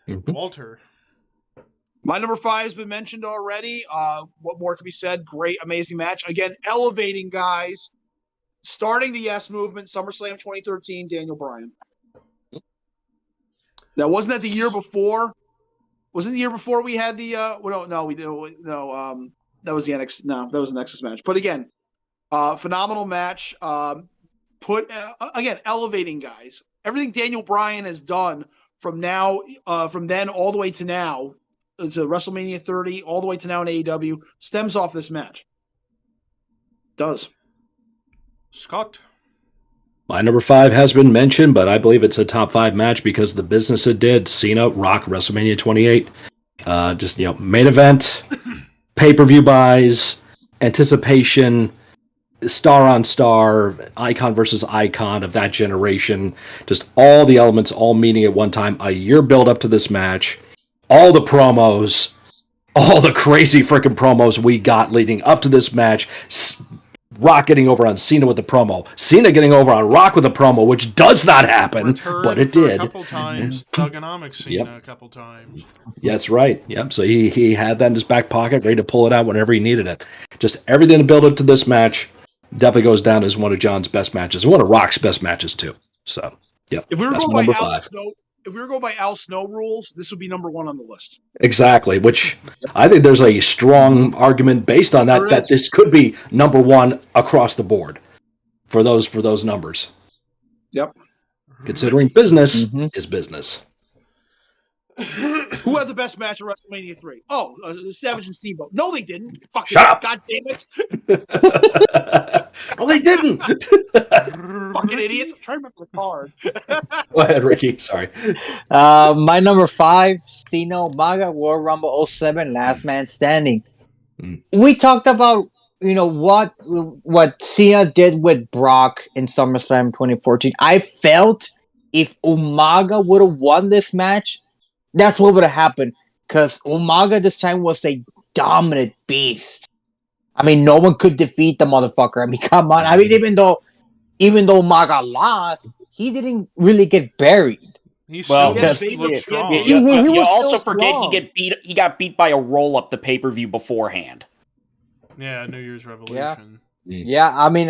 Mm-hmm. Walter. My number 5 has been mentioned already. What more can be said? Great, amazing match. Again, elevating guys. Starting the Yes Movement, SummerSlam 2013, Daniel Bryan. Now, wasn't that the year before? Wasn't the year before we had the? That was the NXT. No, that was the Nexus match. But again, phenomenal match. Again, elevating guys. Everything Daniel Bryan has done from then all the way to now. It's a WrestleMania 30 all the way to now in AEW stems off this match. Does. Scott. My number 5 has been mentioned, but I believe it's a top 5 match because the business it did. Cena, Rock, WrestleMania 28. Main event, pay-per-view buys, anticipation, star on star, icon versus icon of that generation. Just all the elements all meeting at one time. A year build up to this match. All the promos, all the crazy freaking promos we got leading up to this match. Rock getting over on Cena with the promo. Cena getting over on Rock with a promo, which does not happen, but it did. A couple times. Thugonomics Cena a couple times. Yeah, that's right. Yep. So he had that in his back pocket, ready to pull it out whenever he needed it. Just everything to build up to this match definitely goes down as one of John's best matches and one of Rock's best matches too. So, yep. If we were that's going my by number 5. If we were going by Al Snow rules, this would be number 1 on the list. Exactly, which I think there's a strong argument based on that this could be number 1 across the board for those numbers. Yep. Considering business is business. Who had the best match at WrestleMania 3? Oh, Savage and Steamboat. No, they didn't. Fucking Shut up. God damn it. Oh, they didn't. Fucking idiots. I'm trying to remember the card. Go ahead, Ricky. Sorry. My number 5, Cena Umaga, Royal Rumble 07, Last Man Standing. We talked about, what Cena did with Brock in SummerSlam 2014. I felt if Umaga would have won this match, that's what would have happened. Because Umaga this time was a dominant beast. I mean, no one could defeat the motherfucker. I mean, come on. I mean, even though Umaga lost, he didn't really get buried. He still looked strong. You also forget he got beat by a roll-up the pay-per-view beforehand. Yeah, New Year's Revolution. Yeah, I mean,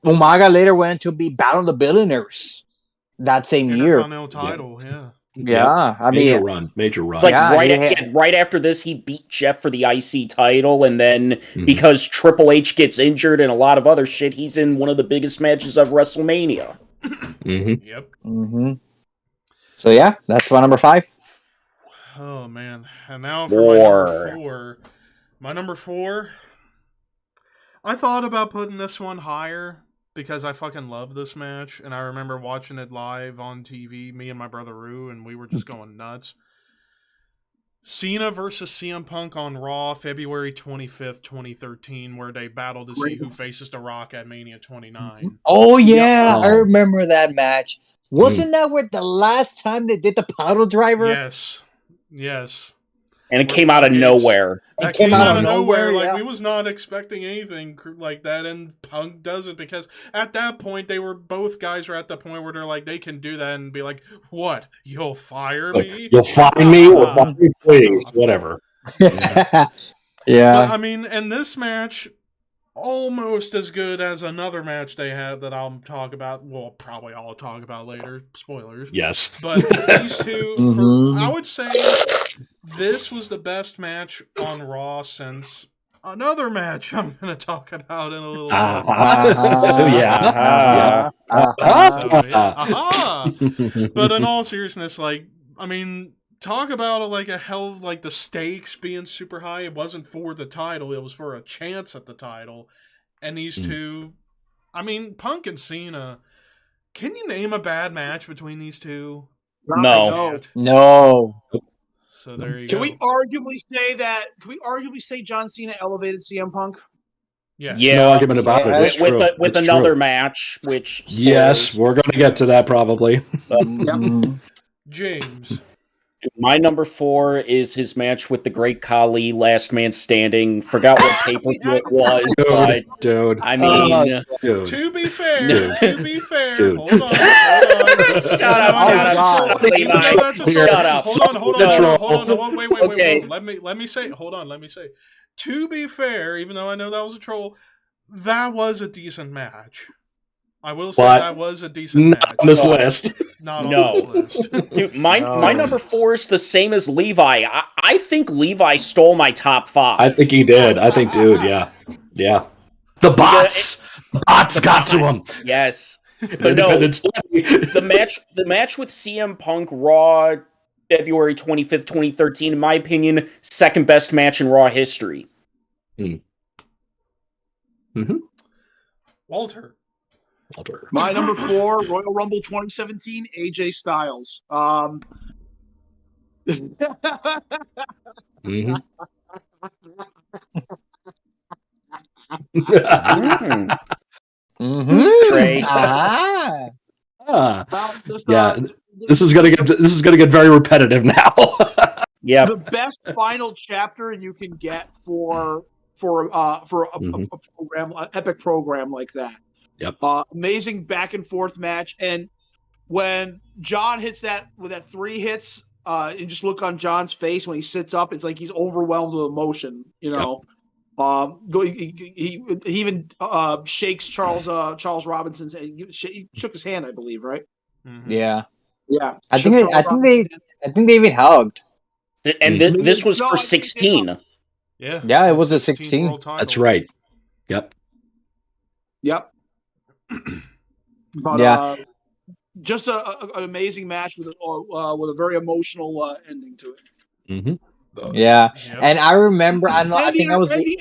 Umaga later went to be Battle of the Billionaires that same year. Intercontinental title, Yeah, I mean, major run. It's like right after this, he beat Jeff for the IC title, and then because Triple H gets injured and a lot of other shit, he's in one of the biggest matches of WrestleMania. Yep. So yeah, that's my number 5. Oh man, and now for my number 4. My number 4. I thought about putting this one higher because I fucking love this match, and I remember watching it live on TV, me and my brother Rue, and we were just going nuts. Cena versus CM Punk on Raw, February 25th, 2013, where they battled to see who faces The Rock at Mania 29. Oh, yeah, I remember that match. Wasn't that where the last time they did the paddle driver? Yes. And it came out of nowhere. It came out of nowhere. Like, we was not expecting anything like that, and Punk does it because at that point, both guys were at the point where they're like, they can do that and be like, what? You'll fire me? You'll fire me or fire me, please. Whatever. Yeah. But, I mean, and this match, almost as good as another match they had that I'll talk about. Well, probably I'll talk about later. Spoilers. Yes. But these two, I would say this was the best match on Raw since another match I'm going to talk about in a little bit. But in all seriousness, like, I mean, talk about like a hell of like the stakes being super high. It wasn't for the title; it was for a chance at the title. And these two, I mean, Punk and Cena. Can you name a bad match between these two? No. So there you Can go. we arguably say that? Can we arguably say John Cena elevated CM Punk? Yeah. No argument about it. It's true. With It's another true. match, which Yes, spoilers. we're going to get to that probably. Mhm. James. My number 4 is his match with the Great Khali, Last Man Standing. Forgot what pay-per-view it was, but Dude. I mean, Dude. To be fair, Dude. hold on. Shut up, Levi. Shut up. Hold on. Wait. Okay. Let me say. To be fair, even though I know that was a troll, that was a decent match. I will say But that was a decent match. Not on this list. Not No. on this list. Dude, my number 4 is the same as Levi. I think Levi stole my top 5. I think he did. I think, dude, yeah. Yeah. The bots! The bots got to him! Yes. But no, the match with CM Punk Raw February 25th, 2013, in my opinion, second best match in Raw history. Mm-hmm. Walter. My number 4, Royal Rumble 2017, AJ Styles. Mm-hmm. Trace. Yeah, this is gonna get very repetitive now. Yeah. The best final chapter you can get for a program, an epic program like that. Yep. Amazing back and forth match, and when John hits that with that 3 hits, and just look on John's face when he sits up, it's like he's overwhelmed with emotion. You know. He even shakes Charles Robinson's. He shook his hand, I believe, right? Mm-hmm. Yeah. Yeah. I think they even hugged. And this was for 16. Yeah, it was a 16. That's right. Yep. But Yeah. Just an amazing match with a very emotional ending to it. Mm-hmm. Yeah, Yep. and I remember. I The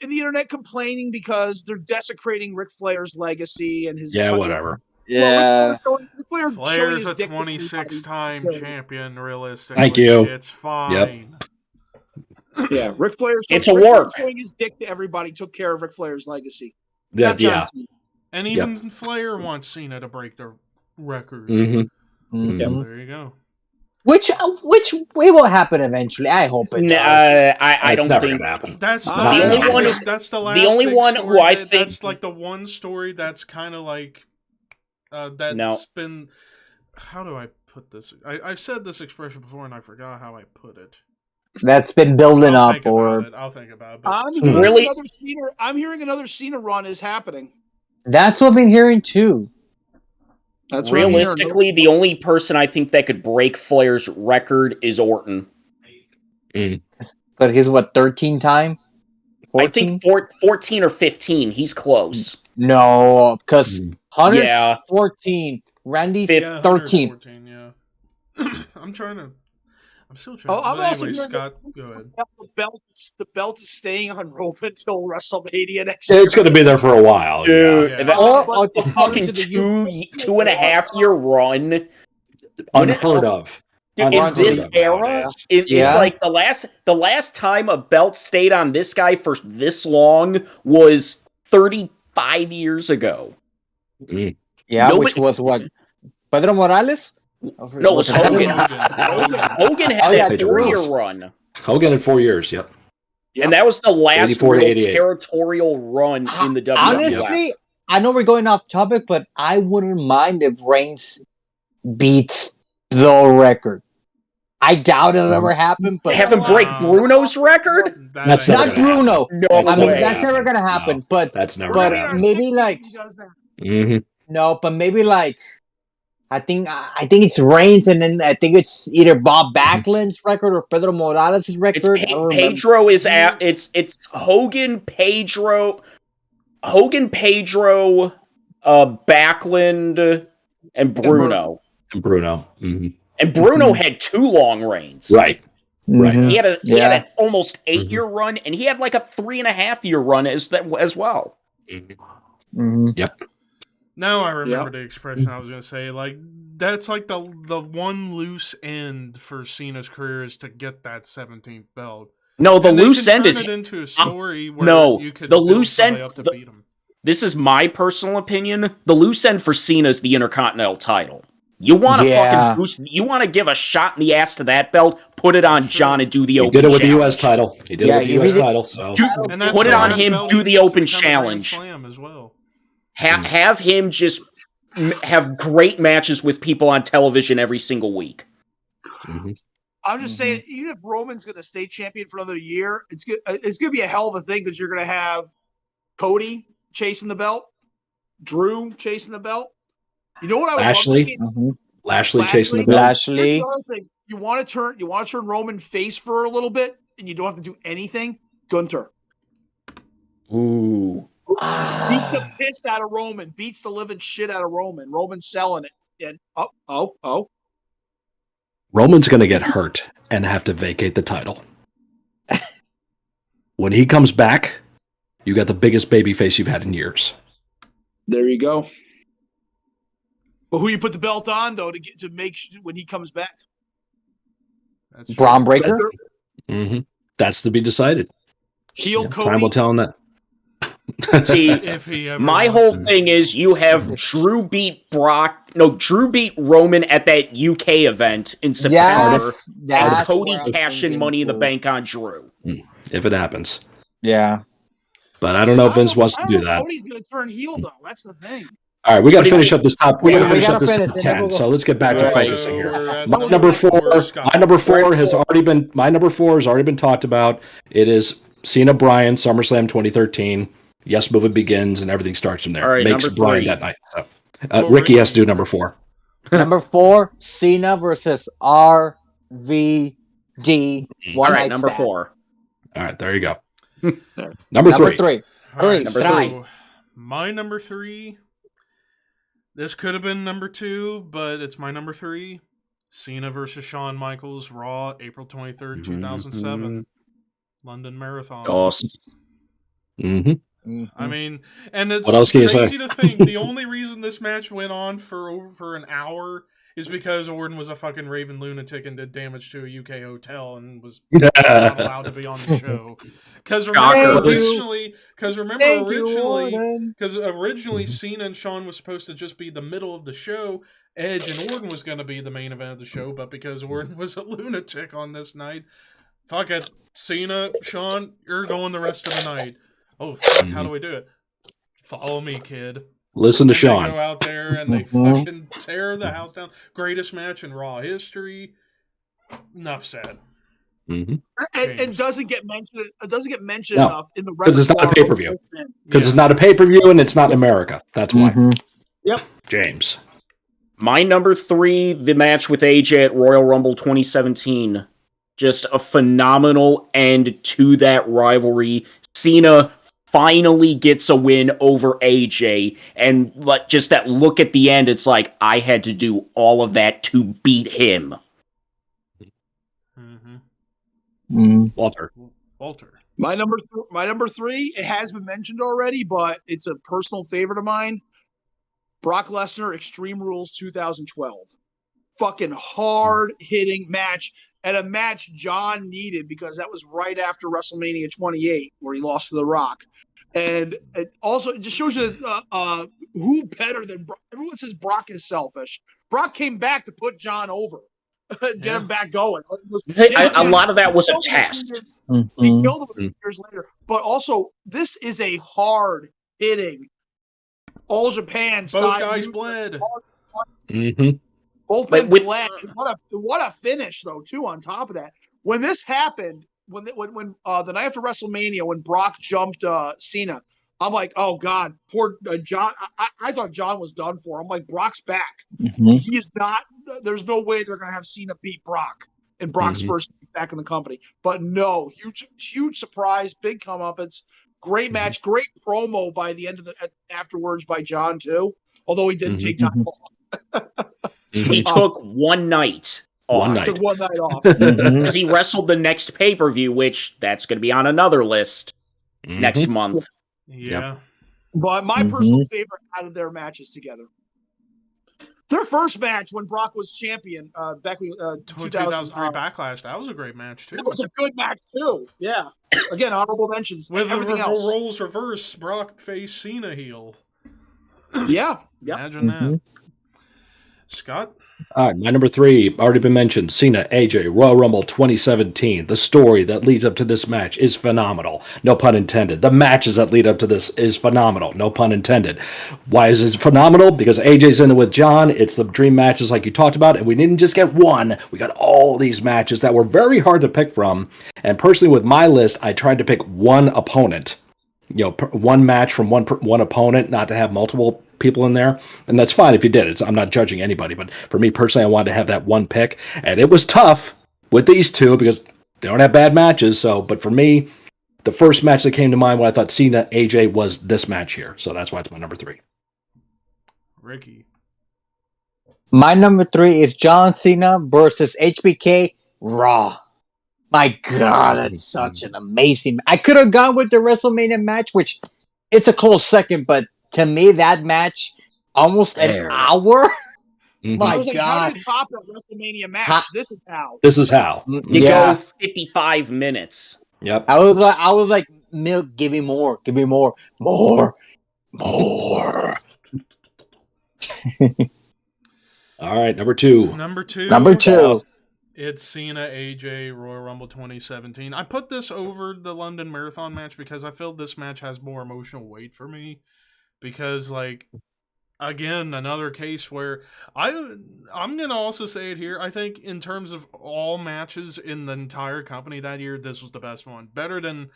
internet complaining because they're desecrating Ric Flair's legacy and his. Whatever. Yeah. Ric Flair Flair's a dick to 26-time everybody. champion, realistically. Thank you. It's fine. Yeah, Ric Flair. It's a work. Showing his dick to everybody took care of Ric Flair's legacy. Yeah. Not John Cena. And even Flair wants Cena to break the record. Mm-hmm. So there you go. Which we will happen eventually. I hope it does. I don't think gonna happen. That's the only one. That's the last. The only big one story who I think that's like the one story that's kind of like that's been. How do I put this? I've said this expression before and I forgot how I put it. That's been building I'll up, think or about it. I'll think about it. I'm hearing another Cena run is happening. that's what I've been hearing too. That's realistically the only person I think that could break Flair's record is Orton. But he's what 13 time? 14? I think 14 or 15. He's close. No, because Hunter's 14, 14, Randy's 13. 14, I'm still trying. I'm also anyway, hearing Scott, go ahead. The belt is staying on Roman until WrestleMania next year. It's going to be there for a while. Dude, Yeah. a fucking 2.5 year run. Unheard of. Dude, in this era, it's like the last time a belt stayed on this guy for this long was 35 years ago. Yeah, which was what? Pedro Morales? No, it was Hogan. Hogan had that 4-year run. Hogan had 4 years, yep. And that was the last 84 to real 88. territorial run in the WWF. Honestly, I know we're going off topic, but I wouldn't mind if Reigns beats the record. I doubt it'll ever happen, but Have him break Bruno's record? That's not Bruno. No, I mean way. that's never gonna happen. No, but that's never. But gonna happen. maybe like Mm-hmm. no, but maybe like I think it's Reigns, and then I think it's either Bob Backlund's record or Pedro Morales' record. It's Pedro is at it's Hogan, Pedro, Backlund, and Bruno. Mm-hmm. And Bruno had 2 long reigns. Right. He had an almost 8-year run, and he had like a 3.5-year run as well. Mm-hmm. Yep. Now I remember the expression I was going to say. Like, that's like the one loose end for Cena's career is to get that 17th belt. No, the and loose end turn is it into a story where no, you could the build loose somebody end. up to beat him. This is my personal opinion. The loose end for Cena is the Intercontinental title. You want to fucking boost? You want to give a shot in the ass to that belt? Put it on John and do the open. He did it with challenge. the U.S. title. He did it with the U.S. title. So put it on him. Do the open challenge. Slam as well. Have him just have great matches with people on television every single week. I'm just saying, even if Roman's going to stay champion for another year, it's good. It's going to be a hell of a thing because you're going to have Cody chasing the belt, Drew chasing the belt. You know what I would love to see? Lashley chasing the belt. Lashley. You want to turn Roman face for a little bit, and you don't have to do anything. Gunther. Ooh. Beats the piss out of Roman. Beats the living shit out of Roman. Roman's selling it. And Roman's going to get hurt and have to vacate the title. When he comes back, you got the biggest babyface you've had in years. There you go. But who you put the belt on though to make when he comes back? That's Braun Breaker. That's to be decided. Heel Cody. Time will tell him that. See, my whole thing is you have Drew beat Roman at that UK event in September, and Cody cash in Money in the Bank on Drew. If it happens. Yeah. But I don't know if Vince wants to do that. Cody's going to turn heel though. That's the thing. All right, we got to finish up this top. We got to finish up this top 10. So let's get back to focusing here. My number four has already been talked about. It is Cena Bryan SummerSlam 2013. Yes Movement begins and everything starts from there. All right, Makes number Bryan three. that night. Ricky has to do number 4. Number 4, Cena versus RVD. All right, number 4. All right, there you go. Number 3. So my number 3. This could have been number 2, but it's my number 3. Cena versus Shawn Michaels, Raw, April 23rd, 2007. London Marathon. Awesome. I mean, and it's what else can crazy you say? to think the only reason this match went on for over an hour is because Orton was a fucking raving lunatic and did damage to a UK hotel and was not allowed to be on the show. Because originally Cena and Shawn was supposed to just be the middle of the show. Edge and Orton was going to be the main event of the show, but because Orton was a lunatic on this night, fuck it, Cena, Shawn, you're going the rest of the night. Oh, fuck, how do we do it? Follow me, kid. Listen to and Shawn. They go out there and they fucking tear the house down. Greatest match in Raw history. Enough said. And doesn't get mentioned. It doesn't get mentioned enough in the because it's not a pay-per-view. Because it's not a pay-per-view and it's not in America. That's why. Yep. James. My number 3, the match with AJ at Royal Rumble 2017. Just a phenomenal end to that rivalry. Cena finally gets a win over AJ, and just that look at the end, it's like, I had to do all of that to beat him. Walter. My number 3, it has been mentioned already, but it's a personal favorite of mine. Brock Lesnar Extreme Rules 2012. Fucking hard-hitting match, and a match John needed because that was right after WrestleMania 28 where he lost to The Rock. And it also just shows you who better than Brock. Everyone says Brock is selfish. Brock came back to put John over, get him back going. A lot of that was a test. He killed him years later. But also, this is a hard-hitting All Japan style. Both guys bled. Both men bled. What a finish, though, too, on top of that. When this happened, when the night after WrestleMania, when Brock jumped Cena, I'm like, oh, God, poor John. I thought John was done for. I'm like, Brock's back. He is not. There's no way they're going to have Cena beat Brock in Brock's first back in the company. But no, huge surprise, big comeuppance, great match, great promo by the end of afterwards by John, too, although he didn't take time off. He took one night off. Took one night off. Because he wrestled the next pay-per-view, which that's going to be on another list next month. Yeah. But my personal favorite out of their matches together. Their first match when Brock was champion, back in 2003 Backlash, that was a great match too. That was a good match too. Yeah. Again, honorable mentions. With everything the else. roles reverse, Brock faced Cena heel. Yeah. Imagine that. Scott? All right, my number 3, already been mentioned, Cena, AJ, Royal Rumble 2017. The story that leads up to this match is phenomenal. No pun intended. The matches that lead up to this is phenomenal. No pun intended. Why is it phenomenal? Because AJ's in it with John. It's the dream matches like you talked about, and we didn't just get one. We got all these matches that were very hard to pick from. And personally, with my list, I tried to pick one opponent. One match from one opponent, not to have multiple people in there, and that's fine if you did. I'm not judging anybody, but for me personally, I wanted to have that one pick, and it was tough with these two because they don't have bad matches. But for me, the first match that came to mind when I thought Cena AJ was this match here, so that's why it's my number 3. Ricky. My number 3 is John Cena versus HBK Raw. My God, that's such an amazing. I could have gone with the WrestleMania match, which it's a close second, but to me, that match almost an hour. My I was like, how God, do you top that WrestleMania match? This is how. This is how. You go 55 minutes. Yep. I was like, milk, give me more, more. All right, number 2. Number 2. It's Cena AJ Royal Rumble 2017. I put this over the London Marathon match because I feel this match has more emotional weight for me. Because, like, again, another case where I'm going to also say it here. I think in terms of all matches in the entire company that year, this was the best one. Better than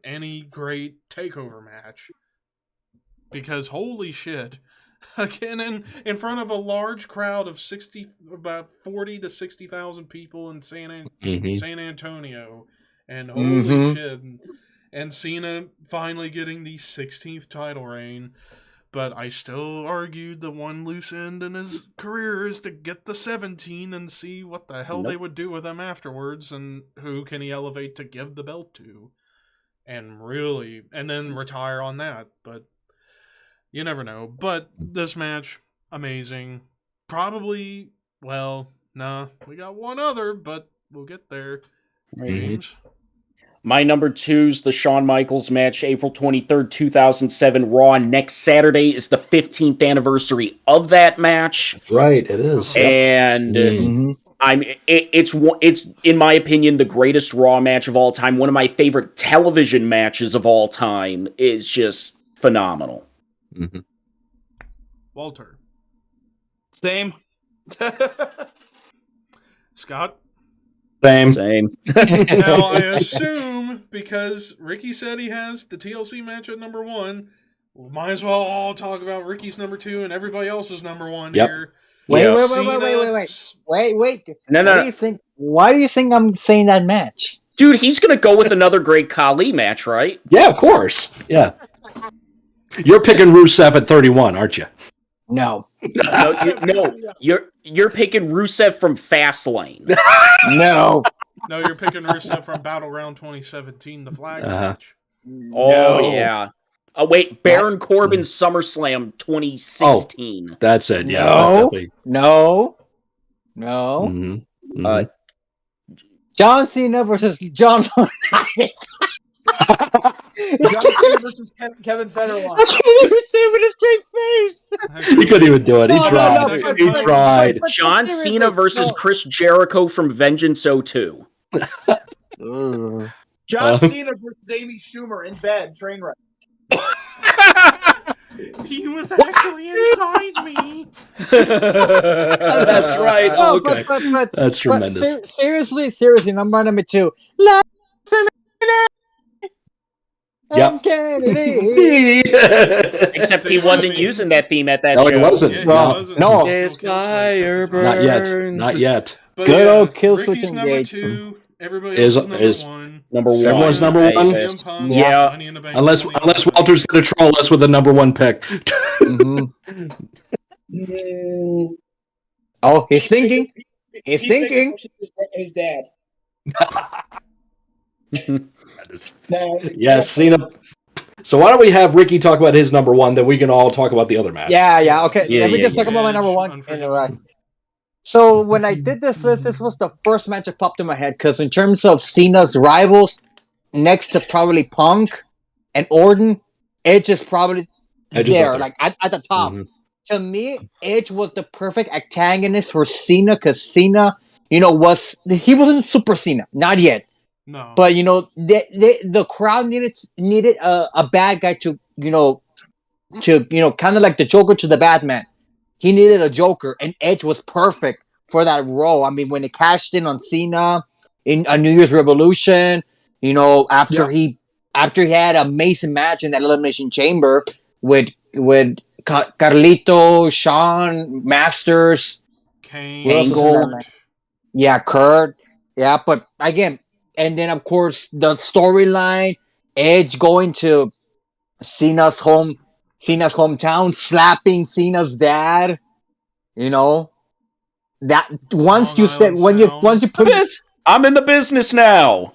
any great takeover match. Because holy shit. Again, in front of a large crowd of about 40 to 60,000 people in San Antonio. And holy shit. And Cena finally getting the 16th title reign. But I still argued the one loose end in his career is to get the 17 and see what the hell they would do with him afterwards and who can he elevate to give the belt to. And then retire on that. But you never know. But this match, amazing. Probably, we got one other, but we'll get there. James? My number 2's the Shawn Michaels match, April 23rd, 2007, Raw. Next Saturday is the 15th anniversary of that match. That's right, it is. And it's in my opinion the greatest Raw match of all time. One of my favorite television matches of all time. Is just phenomenal. Walter. Same. Scott? Same. Now, I assume, because Ricky said he has the TLC match at number 1, we might as well all talk about Ricky's number 2 and everybody else's number 1 here. Wait. No. Why do you think I'm saying that match? Dude, he's going to go with another great Khali match, right? Yeah, of course. Yeah. You're picking Rusev at 31, aren't you? No. You're picking Rusev from Fastlane. No. No, you're picking Rusev from Battleground 2017, the flag match. Oh, yeah. Oh, wait, Baron Corbin's SummerSlam 2016. Oh, that's it, yeah. No. John Cena versus John Laurinaitis. John Cena versus Kevin Federline. I can't even say it with a straight face. He couldn't even do it. He tried. He tried. John Cena versus Chris Jericho from Vengeance 02. John Cena versus Amy Schumer in bed, train wreck. He was actually inside me. That's right. No, okay. but that's tremendous. Seriously, number 2. Yep. Kennedy. Except he wasn't using that theme at that No, show. he wasn't. Yeah, No. His fire burns. Not yet. But Good old kill Ricky's switch number engaged. 2. Everybody else is Number 1. Everyone's number 1. Yeah. Unless Walter's going to troll us with the number 1 pick. Oh, he's thinking. He's thinking. His dad. Yes, Cena So why don't we have Ricky talk about his number one, then we can all talk about the other match. Yeah. Okay. Yeah, Let me yeah, just talk yeah. about my number one. Unforgivable. So when I did this list, this was the first match that popped in my head because in terms of Cena's rivals, next to probably Punk and Orton, Edge is probably Edge is up there, there. like at the top. Mhm. To me, Edge was the perfect antagonist for Cena because Cena, he wasn't Super Cena, not yet. No. But the crowd needed a bad guy to kind of like the Joker to the Batman. He needed a Joker, and Edge was perfect for that role. I mean, when he cashed in on Cena in a New Year's Revolution, after he had an amazing match in that Elimination Chamber with Carlito, Shawn, Masters, Kane, Angle. Kurt. Yeah, but again, and then of course the storyline, Edge going to Cena's hometown, slapping Cena's dad. That once you said once you put this, I'm in the business now.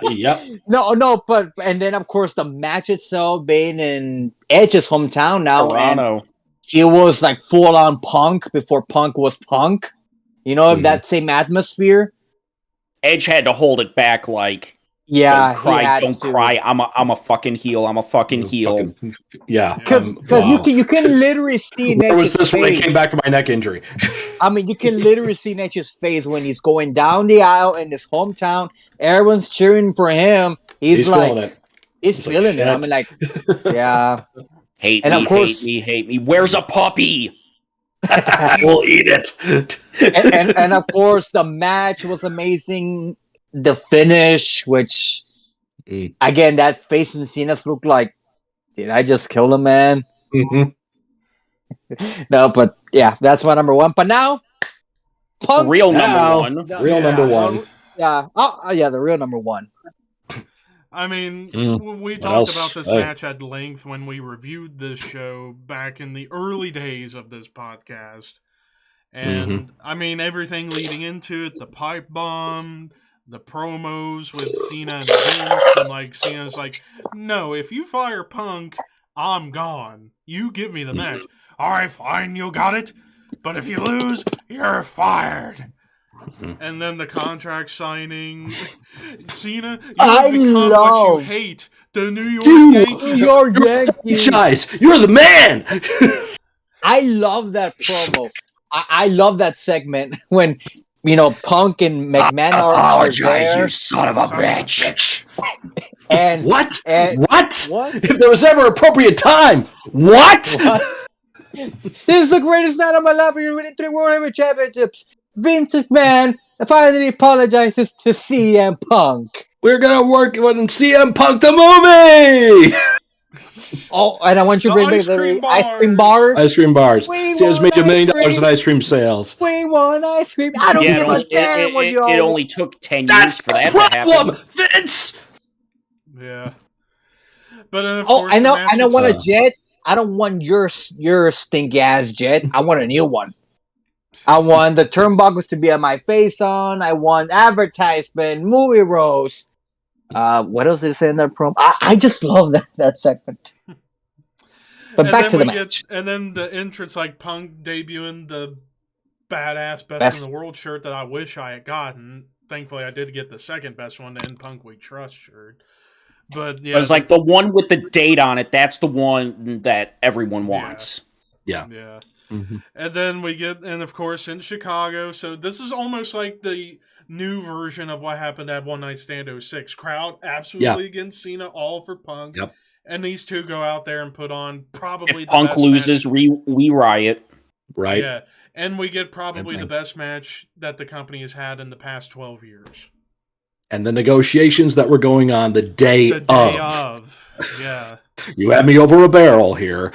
Yep. No, but and then of course the match itself being in Edge's hometown now, Toronto. and he was like full on Punk before Punk was Punk. That same atmosphere. Edge had to hold it back, like, yeah, don't cry. I'm a fucking heel. I'm a fucking heel. Yeah, because you can literally see Where was Edge's this when I face. came back from my neck injury? I mean, you can literally see Edge's face when he's going down the aisle in his hometown. Everyone's cheering for him. He's like, feeling it. he's feeling it. I mean, like, yeah. Hate And me, of course- hate me. Where's a puppy? We'll eat it. and of course, the match was amazing. The finish, which again, that face in Cena's looked like, did I just kill him, man? Mhm. No, but yeah, that's my number one. But now, Punk, Real Now- number one. Real number one. yeah, the real number one. I mean, we What talked else? about this Hey. match at length when we reviewed this show back in the early days of this podcast. And, I mean, everything leading into it, the pipe bomb, the promos with Cena and Vince, and, like, Cena's like, no, if you fire Punk, I'm gone. You give me the match. All right, fine, you got it. But if you lose, you're fired. And then the contract signing. Cena, you have become what you hate. The New York Yankees. Your Yankees. Franchise, you're the man. I love that promo. I love that segment when Punk and McMahon are there. son of a bitch. And What? And, What? What? If there was ever appropriate time, what? This is the greatest night of my life. You're winning 3 World Heavyweight Championships. Vince McMahon finally apologizes to CM Punk. We're gonna work on CM Punk the movie. Oh, and I want you to The bring back ice the cream ice cream bars. Ice cream bars. We See, it's want made $1 million ice cream. in ice cream sales. We want ice cream. I don't give a damn what you all it want. only took 10 years That's for that the to happen. problem, Vince. Yeah. But then, of Oh, course, I know. the match I don't want a itself- jet. I don't want your stinky ass jet. I want a new one. I want the turnbuckles to be on my face on. I want advertisement, movie roast. What else did it say in that promo? I just love that segment. But And back then to the we match. and then the entrance, like Punk debuting the badass best in the world shirt that I wish I had gotten. Thankfully, I did get the second best one, the In Punk We Trust shirt. But yeah, It was like the one with the date on it. That's the one that everyone wants. Yeah. And then we get, and of course, in Chicago. So this is almost like the new version of what happened at One Night Stand 06. Crowd absolutely against Cena, all for Punk. Yep. And these two go out there and put on probably If the Punk best loses, match. we riot. Right. Yeah. And we get probably Same the thing. best match that the company has had in the past 12 years. And the negotiations that were going on the day, The day of. Yeah. You had me over a barrel here.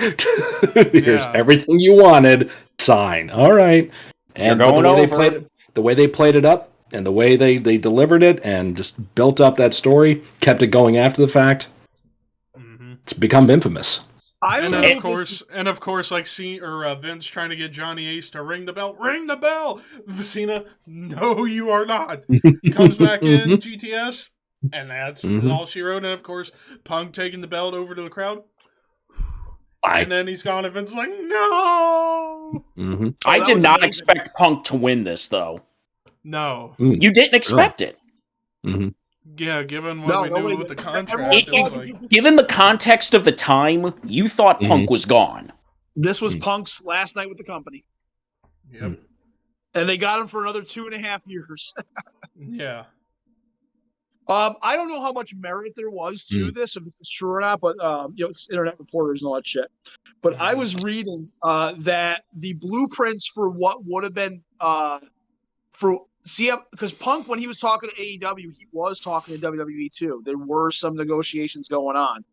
Here's Yeah. everything you wanted. Sign. All right. And You're going the way over. they played it, the way they played it up, and the way they delivered it, and just built up that story, kept it going after the fact. Mm-hmm. It's become infamous. I And don't then, know. of course, like Vince trying to get Johnny Ace to ring the bell. Ring the bell! Cena, no, you are not. Comes back in, GTS, And that's Mhm. all she wrote. And of course, Punk taking the belt over to the crowd. I And then he's gone, and Vince's like, no! mhm. I that did was not amazing. expect Punk to win this, though. No. You didn't expect it. Mhm. Yeah, given what we nobody knew with the did. contract, Everyone it was thought like, Given the context of the time, you thought Punk was gone. this was Mm. Punk's last night with the company, yep. and they got him for another 2.5 years. Yeah. I don't know how much merit there was to this, if it's true or not, but it's internet reporters and all that shit. But I was reading that the blueprints for what would have been for CM, because Punk, when he was talking to AEW, he was talking to WWE too. There were some negotiations going on.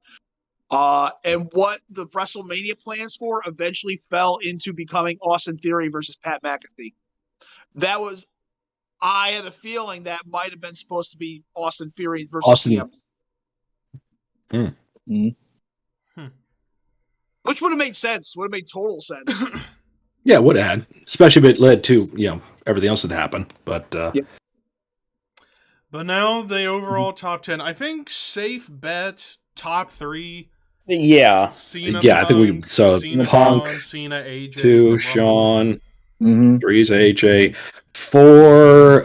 And what the WrestleMania plans for eventually fell into becoming Austin Theory versus Pat McAfee. I had a feeling that might have been supposed to be Austin Theory versus CM. Which would have made sense. Would have made total sense. Yeah, it would have, especially if it led to everything else that happened. But But now the overall top 10, I think safe bet top 3. Yeah. Cena, yeah, I think we Punk, so Cena, Punk, Shawn, Cena, AJ, 2 for Rumble. Shawn, 3's AJ, 4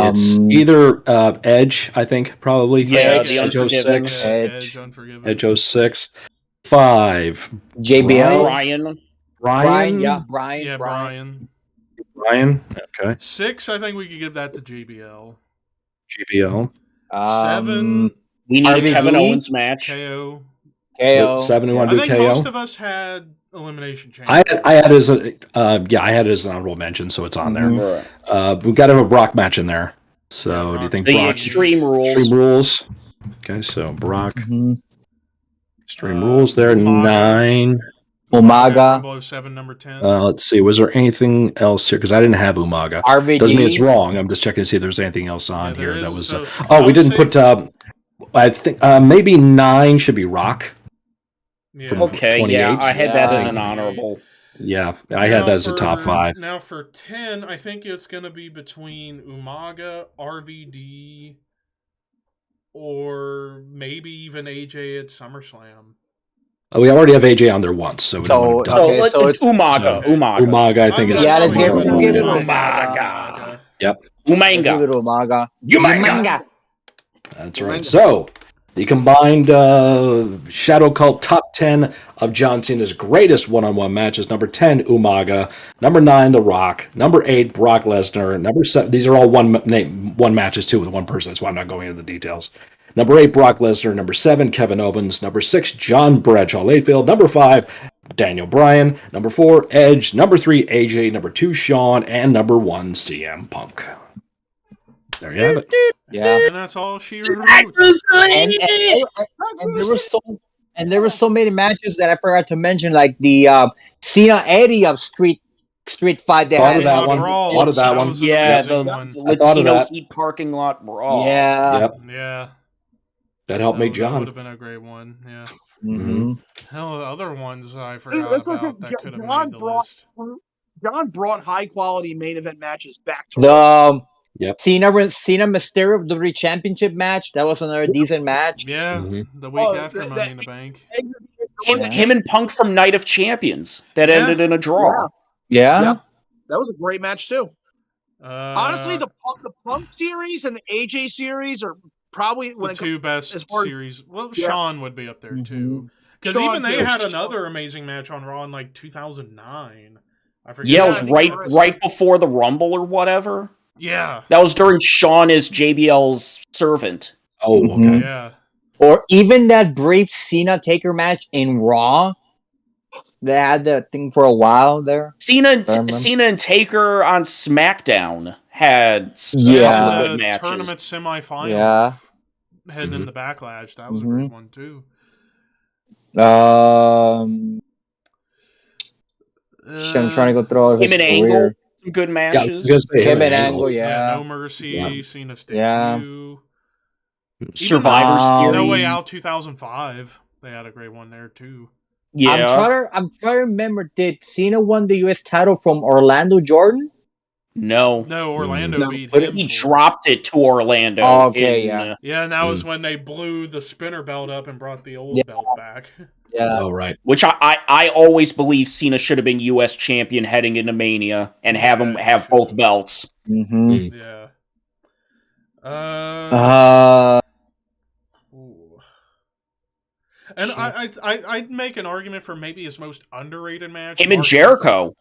it's either Edge, I think, probably. Yeah, the Unforgiven. 06. Edge, Unforgiven. Edge 06. 5 JBL. Brian. Brian. Yeah, Brian. Brian. Okay. 6, I think we could give that to JBL. GBL. 7, We need a RVD? Kevin Owens match. KO. KO. 7, we want I to do think KO. most of us had Elimination Chamber. I had as a I had it as an honorable mention, so it's on there. Right. We got to have a Brock match in there. So Yeah, do you think The Brock Extreme Rules. Extreme Rules? Okay, so Brock Extreme Rules there. Umaga. 9. Umaga. Rumble 07, number 10. Let's see. Was there anything else here? Because I didn't have Umaga. RVD. Doesn't mean it's wrong. I'm just checking to see if there's anything else on there here that is, was. so we didn't say put. I think maybe 9 should be Rock. Yeah. From Okay, 28. yeah, I had that in an 28. honorable. Yeah, I had that as a top 5. Now for 10, I think it's going to be between Umaga, RVD, or maybe even AJ at SummerSlam. We already have AJ on there once, so we don't want to touch So it's Umaga. Okay. Umaga, I think is. Yeah, let's give it Umaga. Yep. Let's give it Umaga. Umaga. That's right. So the combined Shadow Cult top 10 of John Cena's greatest one-on-one matches. Number 10, Umaga. Number 9, The Rock. Number 8, Brock Lesnar. Number 7. These are all one matches too with one person. That's why I'm not going into the details. Number 8, Brock Lesnar. Number 7, Kevin Owens. Number 6, John Bradshaw Layfield. Number 5, Daniel Bryan. Number 4, Edge. Number 3, AJ. Number 2, Shawn. And number 1, CM Punk. There you have it. Yeah. And that's all she wrote. And there were so many matches that I forgot to mention, like the Cena Eddie of Street Fight. They Thought had of that one. Brawl. Thought of that one. Was an Yeah, amazing the one. I thought of Latino that. Heat parking lot brawl. Yeah. Yep. Yeah. That helped make That John. would have been a great one. Yeah. Mm-hmm. Hell, other ones I forgot That's what I about said, that could have made the list. John brought high quality main event matches back to Raw. Cena Mysterio WWE Championship match. That was another decent match. Yeah, the week after Money in the Bank. Him and Punk from Night of Champions that ended in a draw. Yeah. That was a great match too. Honestly, the Punk series and the AJ series are probably the two best series. Well, Shawn would be up there too, because even they had another amazing match on Raw in like 2009. I forget. Yeah, it was right before the Rumble or whatever. Yeah, that was during Shawn as JBL's servant. Oh, okay. Yeah. Or even that Brave Cena Taker match in Raw. They had that thing for a while there. Cena and Taker on SmackDown had good matches. Tournament semifinal. Yeah. Heading in the Backlash. That was a great one too. I'm trying to go through all of his Him and Angle, some good matches. Him and Angle, yeah. No Mercy, Cena's debut. Yeah. Survivor Series. No Way Out 2005. They had a great one there too. Yeah. I'm trying to remember, did Cena win the US title from Orlando Jordan? No. No, Orlando No. beat But him. He for it. dropped it to Orlando. Oh, okay, in, yeah. Yeah, and that was when they blew the spinner belt up and brought the old belt back. Yeah. Oh, right. Which I always believe Cena should have been U.S. champion heading into Mania and have him Yeah, have he both should've. belts. Mm-hmm. Yeah. Ooh. And I'd make an argument for maybe his most underrated match. Him and Mark Jericho. Henry.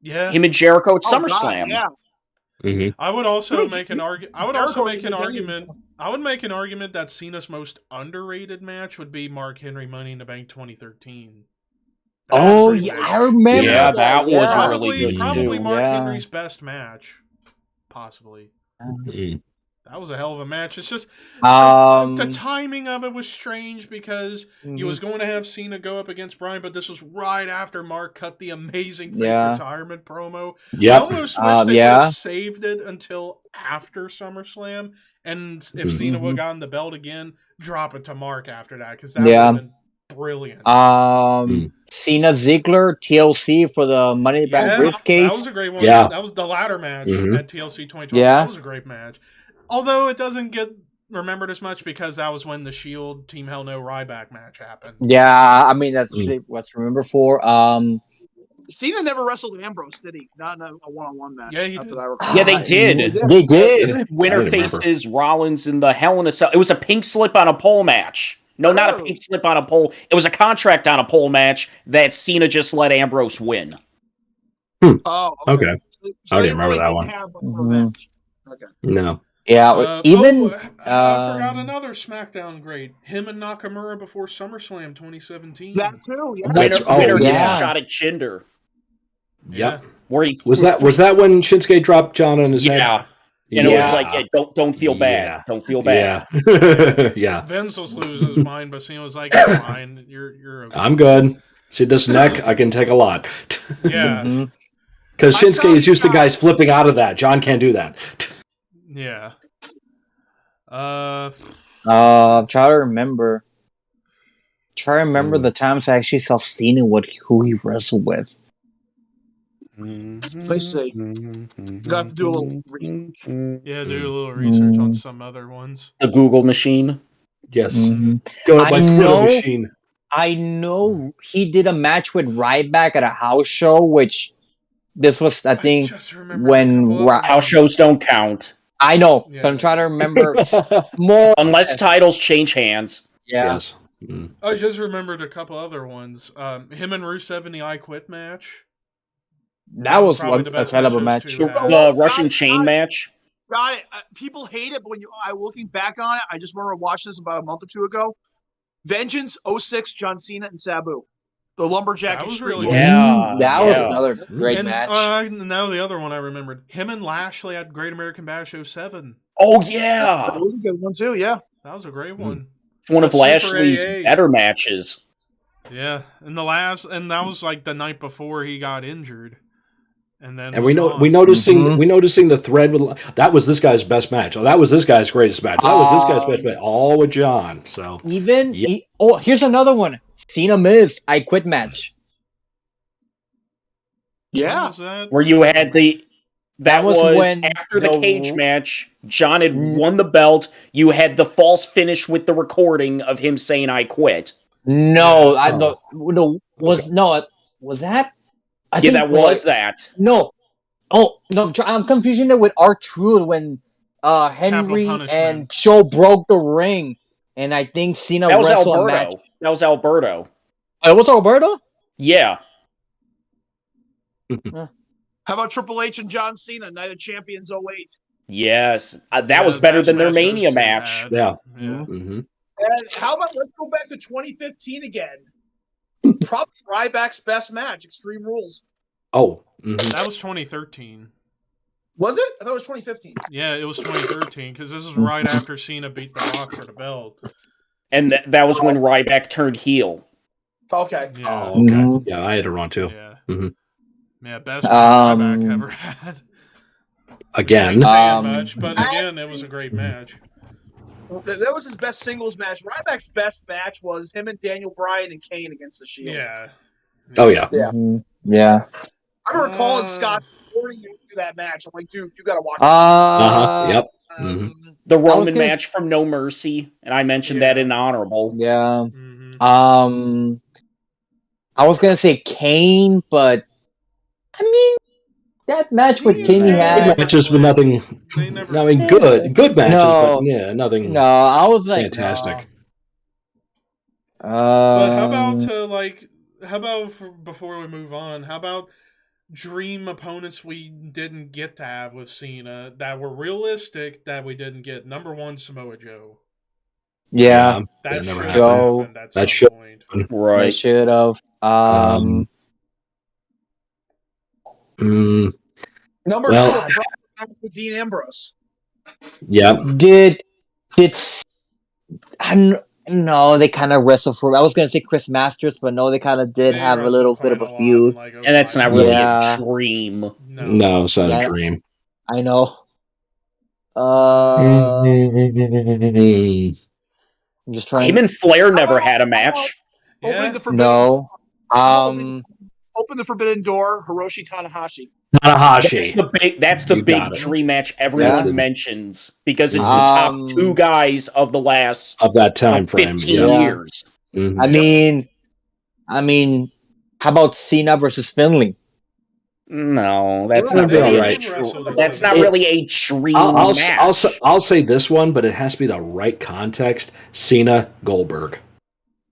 Yeah. Him and Jericho at Oh, SummerSlam. God, yeah. Mm-hmm. I would also Really, make an argument. I would also make an argument. I would make an argument that Cena's most underrated match would be Mark Henry Money in the Bank 2013. Oh, That's a yeah, match. I remember Yeah, that. that was yeah. really good Probably too. Mark Yeah. Henry's best match. Possibly. Mm-hmm. That was a hell of a match. It's just the timing of it was strange because you was going to have Cena go up against Bryan, but this was right after Mark cut the amazing fake retirement promo. Yep. I almost wish they would yeah. have saved it until after SummerSlam, and if Cena would have gotten the belt again, drop it to Mark after that because that would have been brilliant. Cena Ziggler TLC for the Money in the Bank briefcase. That was a great one. Yeah. That was the ladder match Mhm. at TLC 2012. Yeah. That was a great match. Although it doesn't get remembered as much because that was when the Shield Team Hell No Ryback match happened. Yeah, I mean that's what's remembered for. Cena never wrestled Ambrose, did he? Not in a one-on-one match. Yeah, he Not did. that I recall. Yeah, they did. They did. Winner I don't remember. faces Rollins in the Hell in a Cell. It was a pink slip on a pole match. No, not a pink slip on a pole. It was a contract on a pole match that Cena just let Ambrose win. Oh, Okay. So I they didn't remember that one. have a match. Okay. No. Yeah, I forgot another SmackDown great. Him and Nakamura before SummerSlam 2017. That too. Yeah. Winner gets yeah. shot at Jinder. Yep. Where he Was that when Shinsuke dropped John on his head? Yeah. And it was like, don't feel bad. Yeah. Don't feel bad. Yeah. Yeah. Vince was losing his mind, but Cena was like, "It's fine. You're okay." I'm good. See this neck? I can take a lot. Yeah. Because Shinsuke is used to guys flipping out of that. John can't do that. Yeah. try to remember. The times I actually saw Cena who he wrestled with. Let me see. You have to do a little research. Yeah, do a little research on some other ones. The Google machine. Yes. Mm-hmm. Go to my Twitter machine. I know he did a match with Ryback at a house show, which this was, I think, when House shows don't count. I know, Yeah. but I'm trying to remember more. Unless titles change hands. Yeah. Yes. I just remembered a couple other ones. Him and Rusev in the I Quit match. That was Probably one the a best hell of a matches match. too, yeah. The Russian chain match. Got it. People hate it, but looking back on it, I just remember watching this about a month or two ago. Vengeance 06, John Cena and Sabu. The Lumberjack. That was Extreme really Rules. good. That was another great And match. now the other one I remembered. Him and Lashley at Great American Bash 07. Oh, yeah. That was a good one, too, yeah. That was a great one. It's one of Super Lashley's AA. better matches. Yeah, and that was like the night before he got injured. And we noticing the thread with that was this guy's best match. Oh, that was this guy's greatest match. That was this guy's best match. All with John. So here's another one. Cena Miz I Quit match. Yeah. Where you had that was when after the cage match. John had won the belt. You had the false finish with the recording of him saying "I quit." No, was that? I think that was that. No. Oh no, I'm confusing it with R-Truth when Henry and Joe broke the ring, and I think Cena wrestled a match. That was Alberto. It was Alberto? Yeah. How about Triple H and John Cena, Night of Champions 08? Yes. That was better than their Mania match. Yeah. And how about let's go back to 2015 again? Probably Ryback's best match, Extreme Rules. Oh. That was 2013. Was it? I thought it was 2015. Yeah, it was 2013 because this is right after Cena beat The Rock for the belt. And that was when Ryback turned heel. Okay. Yeah. Oh, okay. Yeah, I had it wrong too. Yeah. Yeah, best match Ryback ever had. Again. Match, but again, it was a great match. That was his best singles match. Ryback's best match was him and Daniel Bryan and Kane against the Shield. Yeah. Oh yeah. Yeah. I recall in Scott that match. I'm like, dude, you got to watch. Yep. The I was Roman gonna match from No Mercy, and I mentioned that in honorable. Yeah. Mhm. I was gonna say Kane, but I mean that match with Yeah, Kane he they had. never Matches, but clicked. nothing. They never. I mean, good matches, No. but yeah, nothing No, I was like, fantastic. no. But how about before we move on? How about dream opponents we didn't get to have with Cena that were realistic that we didn't get? Number one, Samoa Joe. Yeah, That never should happened. have happened at That some should- point. they Right. should have. Number Well- two, I brought it back with Dean Ambrose. Yeah. Did no, they kind of wrestled for. I was gonna say Chris Masters, but no, they kind of did They have a wrestled little quite bit of a lot feud. in, like, And that's 05. not really Yeah. a dream. No, it's not Yeah. a dream. I know. I'm just trying. Him and Flair never about- had a how match. Opening Yeah. the forbidden, No. open the forbidden door. Hiroshi Tanahashi. Tanahashi. That's the You big got it. dream match everyone That's the- mentions because it's the top two guys of the last Of that time frame. 15 Yeah. years. Mhm. I mean, how about Cena versus Finley? No, that's That'd not be really all a right. dream. That's not really a dream I'll match. I'll say this one, but it has to be the right context. Cena Goldberg.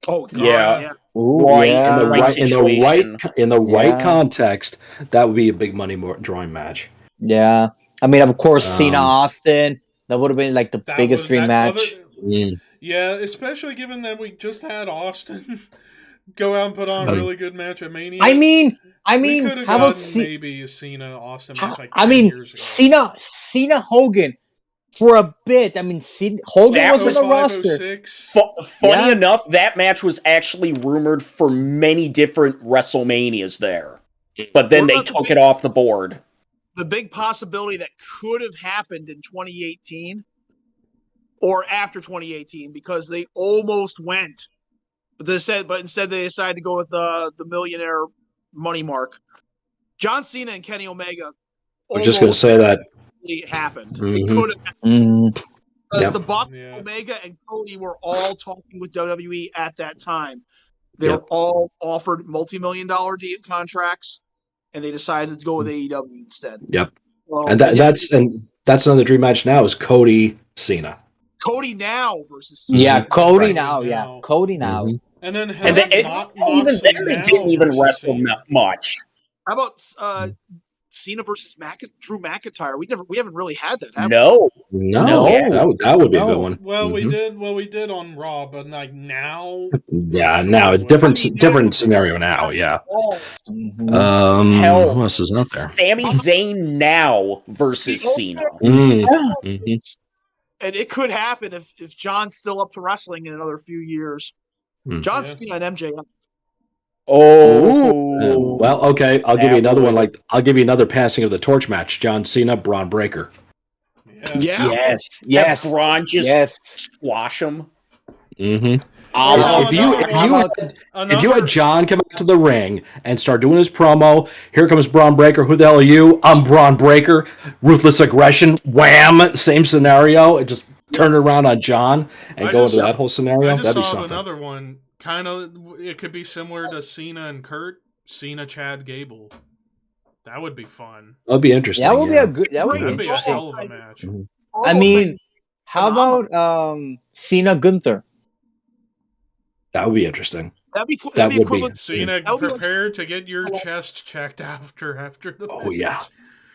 Oh, God, Yeah. Ooh, Right, yeah. in the right situation. in the right Yeah. context, that would be a big money drawing match. Yeah. I mean, of course, Cena Um, Austin. That would have been like the That biggest was- dream that match. Yeah, especially given that we just had Austin go out and put on a really good match at Mania. I mean, we could have how about gotten maybe a Cena Austin match like 10 years ago. Cena Hogan for a bit. I mean, Hogan That was on was the roster. 0506. Funny Yeah. enough, that match was actually rumored for many different WrestleManias there. But then What they about the took big- it off the board. The big possibility that could have happened in 2018 or after 2018 because they almost went, but instead they decided to go with the millionaire money mark. John Cena and Kenny Omega. I'm just going to say that. It happened. It Mhm. could have happened. Because Yep. the Bucks, Yeah. Omega, and Cody were all talking with WWE at that time. They Yep. were all offered multi-million-dollar contracts, and they decided to go with AEW instead. Yep. So, And that's another dream match now is Cody Cena. Cody now versus Cena. Yeah, Cody Right. now. Yeah, Cody now. Mhm. And then And then, even then, they didn't even wrestle much. How about Cena versus Drew McIntyre? We haven't really had that. have we? No. No, that would be a good one. Well, Mhm. we did on Raw, but like now. Yeah, for now sure it's it different would. different scenario now. Yeah. Oh, Hell, Who else is out there? Sami Zayn now versus The Cena. Mhm. and it could happen if John's still up to wrestling in another few years. Hmm. John Yeah. Cena and MJF. Oh. Well, okay, I'll give you That another one. would- I'll give you another passing of the torch match: John Cena, Braun Breaker. Yeah. Yes. Have Braun just Yes. squash him. Mm-hmm. Oh, If you had John come out to the ring and start doing his promo, here comes Braun Breaker. Who the hell are you? I'm Braun Breaker. Ruthless aggression. Wham! Same scenario. And just turn it around on John and go into that whole scenario. I just That'd be saw something. another one. Kind of, it could be similar to Cena and Kurt. Cena, Chad Gable. That would be fun. That'd be interesting. That would be yeah. a good. That would be That'd be a interesting. hell of a match. I mean, how about Cena Gunther? That would be interesting. That'd be cool. That That'd be would be- equivalent. Cena, That would be like- prepare to get your chest checked after the Oh yeah.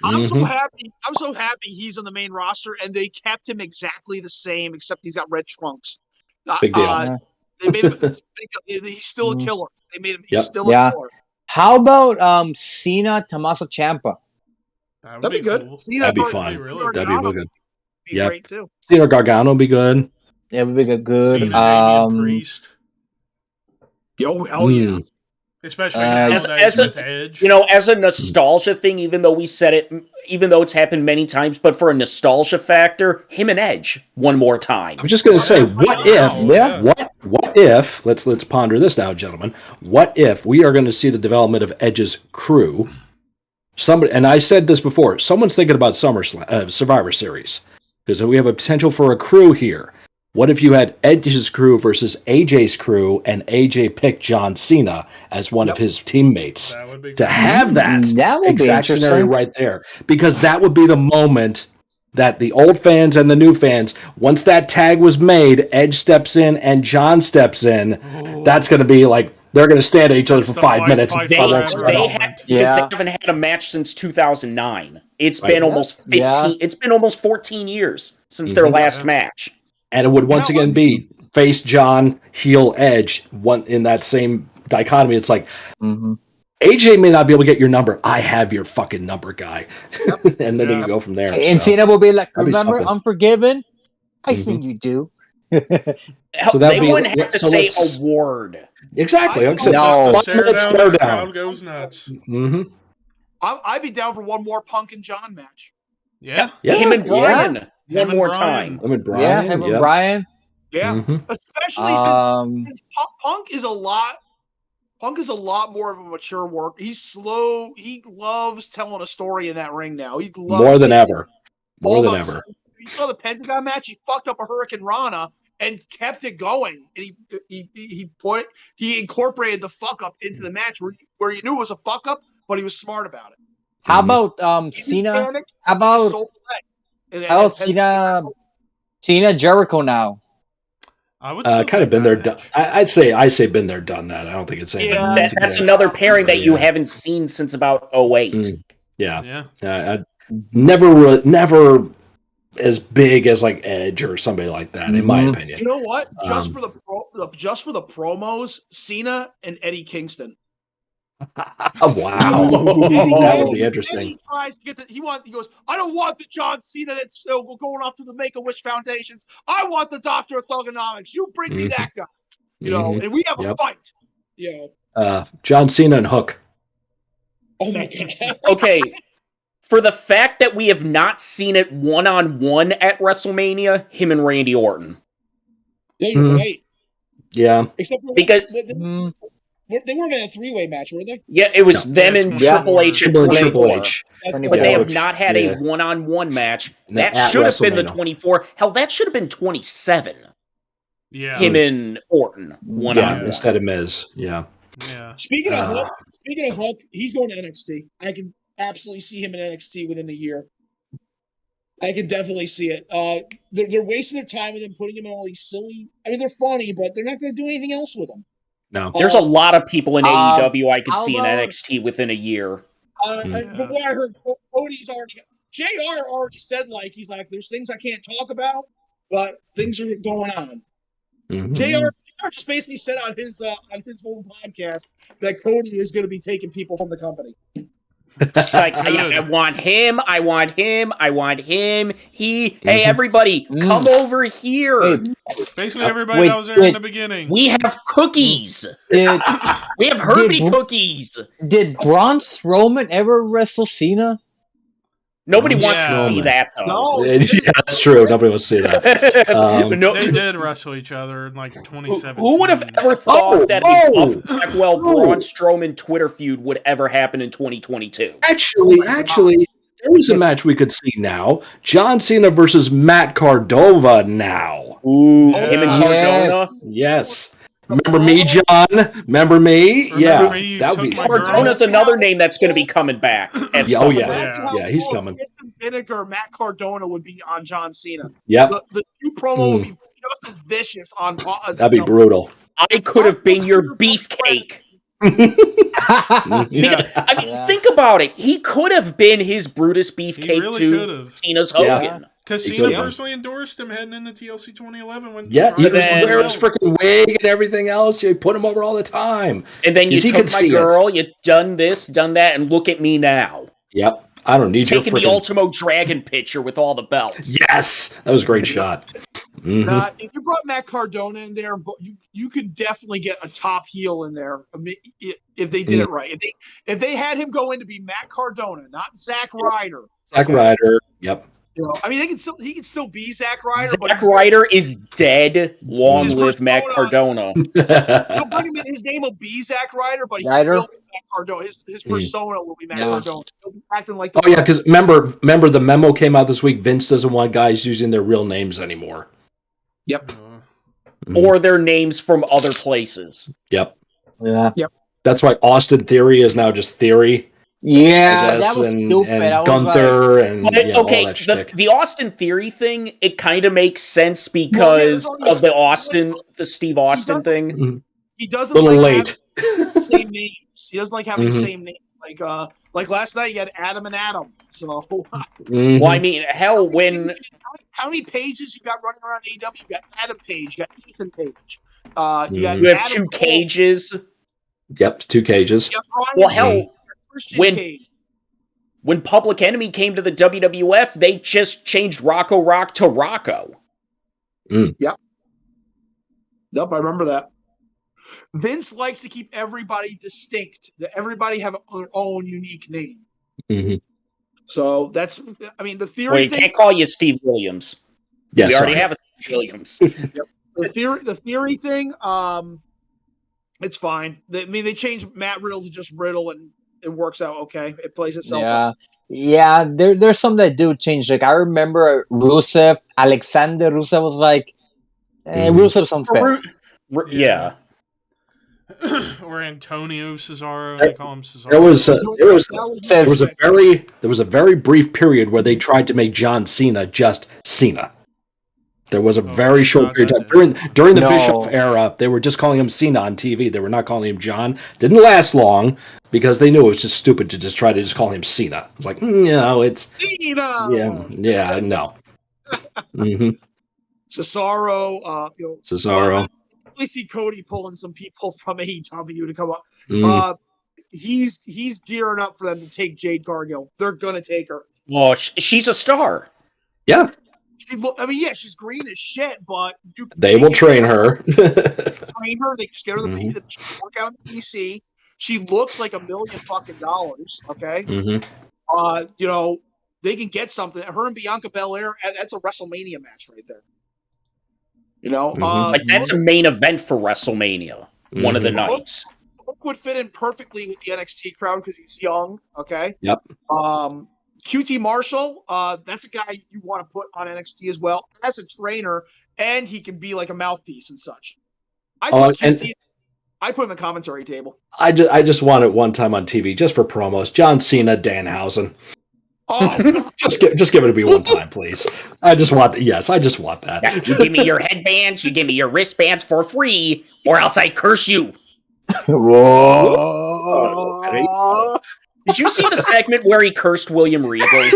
I'm so Mhm. happy. I'm so happy he's on the main roster, and they kept him exactly the same, except he's got red trunks. Big deal. They made him. He's still a killer. They made him. He's Yep. still Yeah. a killer. How about Cena Tommaso Ciampa? That would That'd be good. cool. Cena That'd be Gar- fun. really Gargano That'd be real good. Be Yep. great too. Cena Gargano would be good. It would be good. Cena, Damian Priest. Yo, hell yeah. Mm. Especially As nowadays a- with Edge. As a nostalgia thing, even though we said it, even though it's happened many times, but for a nostalgia factor, him and Edge one more time. I'm just gonna say, what if? Yeah. What if? Let's ponder this now, gentlemen. What if we are going to see the development of Edge's crew somebody, and I said this before, someone's thinking about Survivor Series because we have a potential for a crew here. What if you had Edge's crew versus AJ's crew, and AJ picked John Cena as one of his teammates? That would be To great. have that would be exact scenario interesting. right there, because that would be the moment that the old fans and the new fans, once that tag was made, Edge steps in and John steps in. That's going to be like they're going to stand at each other for 5 minutes. fight They forever. have, Yeah. because they haven't had a match since 2009. It's Right. been almost 15. Yeah. It's been almost 14 years since their last match. And it would once again be face John, heel Edge, one in that same dichotomy. It's like AJ may not be able to get your number. I have your fucking number, guy. And then you can go from there. And so. Cena will be like, That'd be remember, something. Unforgiven? I think you do. So They wouldn't have to say let's- a word. Exactly. Like I said, No. Just a stare down, stare and the down. crowd goes nuts. Mm-hmm. I'd be down for one more Punk and John match. Yeah. Yeah, Him and Brian Him one and more Brian. time. Him and Brian. Yeah, him and Brian. Yeah, Mhm. especially since Punk is a lot more of a mature work. He's slow. He loves telling a story in that ring now. He loves More than ever. More than almost- ever. You saw the Pentagon match. He fucked up a Hurricane Rana and kept it going. And he incorporated the fuck up into the match where you knew it was a fuck up, but he was smart about it. How about He Cena? panicked, How he just about sold the leg. And how about Cena Jericho now? I would Kind of been there, done. I'd say been there, done that. I don't think it's anything. Yeah. That's another pairing that you haven't seen since about 08. Yeah. Yeah. Never as big as like Edge or somebody like that, in my opinion. You know what? Just for the promos, Cena and Eddie Kingston. Wow. That would be interesting. Eddie tries to get he goes, I don't want the John Cena that's going off to the Make-A-Wish Foundations. I want the Doctor of Thugonomics. You bring me that guy. You know, and we have a fight. You know. John Cena and Hook. Oh my god. Okay, for the fact that we have not seen it one-on-one at WrestleMania, him and Randy Orton. Yeah, you're right. Yeah. Except for Because they weren't in a three-way match, were they? yeah, it was them and Triple H at Triple 24. H. But they have not had a one-on-one match. That At should have been the WrestleMania. 24. Hell, that should have been 27. Yeah. Him and Orton one-on-one. Instead of Miz. Yeah. Yeah. Speaking of Hook, he's going to NXT. I can absolutely see him in NXT within a year. I can definitely see it. They're wasting their time with him, putting him in all these silly. I mean, they're funny, but they're not going to do anything else with him. No. There's a lot of people in AEW I could how see in about- NXT within a year. From what I heard, Cody's already. JR already said he's like, there's things I can't talk about, but things are going on. JR just basically said on his whole podcast that Cody is going to be taking people from the company. Like, I want him, I want him, I want him. Hey, everybody, come over here. Hey, Basically, everybody that was there in the beginning. We have cookies. did We have Herbie Did- cookies. Braun Strowman ever wrestle Cena? Nobody wants to Yeah. see that, though. No, Yeah, that's true. Nobody wants to see that. No- They did wrestle each other in like 2017. Who would have ever thought that a whoa. Buff Blackwell Braun Strowman Twitter feud would ever happen in 2022? Actually, there was a match we could see now. John Cena versus Matt Cardona now. Ooh, Yeah. him and Yes. Cardona. Yes. Remember me, John? Remember me? Remember me? You That would took be my girl? Cardona's another name that's going to be coming back. At Yeah, some oh, point. yeah. That's how Yeah, he's cool coming. Kristen Vinegar, Matt Cardona would be on John Cena. Yep. The new promo would be just as vicious on. That'd be brutal. I could have been your beefcake. Yeah. I mean, think about it. He could have been his Brutus He Beefcake really to could have. Cena's Yeah. Hogan. Because He Cena could've. personally endorsed him heading into TLC 2011. When Yeah, he was then- wearing his freaking wig and everything else. You put him over all the time. And then you Because he took could my see it. girl, you done this, done that, and look at me now. Yep. I don't need your Taking the freaking... Ultimo Dragon picture with all the belts. Yes! That was a great shot. Mhm. If you brought Matt Cardona in there, you could definitely get a top heel in there. I mean, if they did it right. If they had him go in to be Matt Cardona, not Zack Ryder. Zack Ryder. Yep. You know, I mean, he can still be Zack Ryder. Zack Ryder is dead. Long live Matt Cardona. They'll bring him in. His name will be Zack Ryder, but he will be Matt Cardona. His persona will be Matt Cardona. He'll be acting like the because remember the memo came out this week. Vince doesn't want guys using their real names anymore. Yep. Or their names from other places. Yep. Yeah. Yep. That's why Austin Theory is now just Theory. Yeah, that was stupid. And Gunther and all that shit. The Austin Theory thing, it kind of makes sense because of the Steve Austin thing. He doesn't having the same names. He doesn't like having the same names. Like last night, you had Adam and Adam. So, well, I mean, hell, when how many pages you got running around AEW? You got Adam Page, you got Ethan Page. You have Adam 2 cages. Yep, 2 cages. Well, hell, when Public Enemy came to the WWF, they just changed Rocco Rock to Rocco. Yep, I remember that. Vince likes to keep everybody distinct. That everybody have their own unique name. Mm-hmm. So that's, I mean, the Theory. Well, you can't call you Steve Williams. Yes, we already have a Steve Williams. Yep. The Theory thing. It's fine. They changed Matt Riddle to just Riddle, and it works out okay. It plays itself out. Yeah. There's some that do change. Like I remember Rusev, Alexander Rusev was like, Rusev sounds better. Yeah. Or Antonio Cesaro, they call him Cesaro. There was a very brief period where they tried to make John Cena just Cena. There was a very short period of time. During the Bischoff era, they were just calling him Cena on TV. They were not calling him John. Didn't last long because they knew it was just stupid to just try to just call him Cena. It's like, it's Cena. Yeah, no. Mm-hmm. Cesaro, Cesaro. I see Cody pulling some people from AEW to come up. He's gearing up for them to take Jade Cargill. They're gonna take her. Well, she's a star. Yeah. I mean, yeah, she's green as shit, but they will train her. Train her. They just get her the workout in the PC. She looks like $1 million fucking dollars. Okay. Mm-hmm. They can get something. Her and Bianca Belair. That's a WrestleMania match right there. That's a main event for WrestleMania. One of the nights. Hook would fit in perfectly with the NXT crowd because he's young. Okay. Yep. QT Marshall, that's a guy you want to put on NXT as well as a trainer, and he can be like a mouthpiece and such. I put him in the commentary table. I just want it one time on TV just for promos. John Cena, Danhausen. Oh, just give it to me one time, please. I just want that. Yes, I just want that. You give me your headbands, you give me your wristbands for free, or else I curse you. Whoa. Did you see the segment where he cursed William Regal? I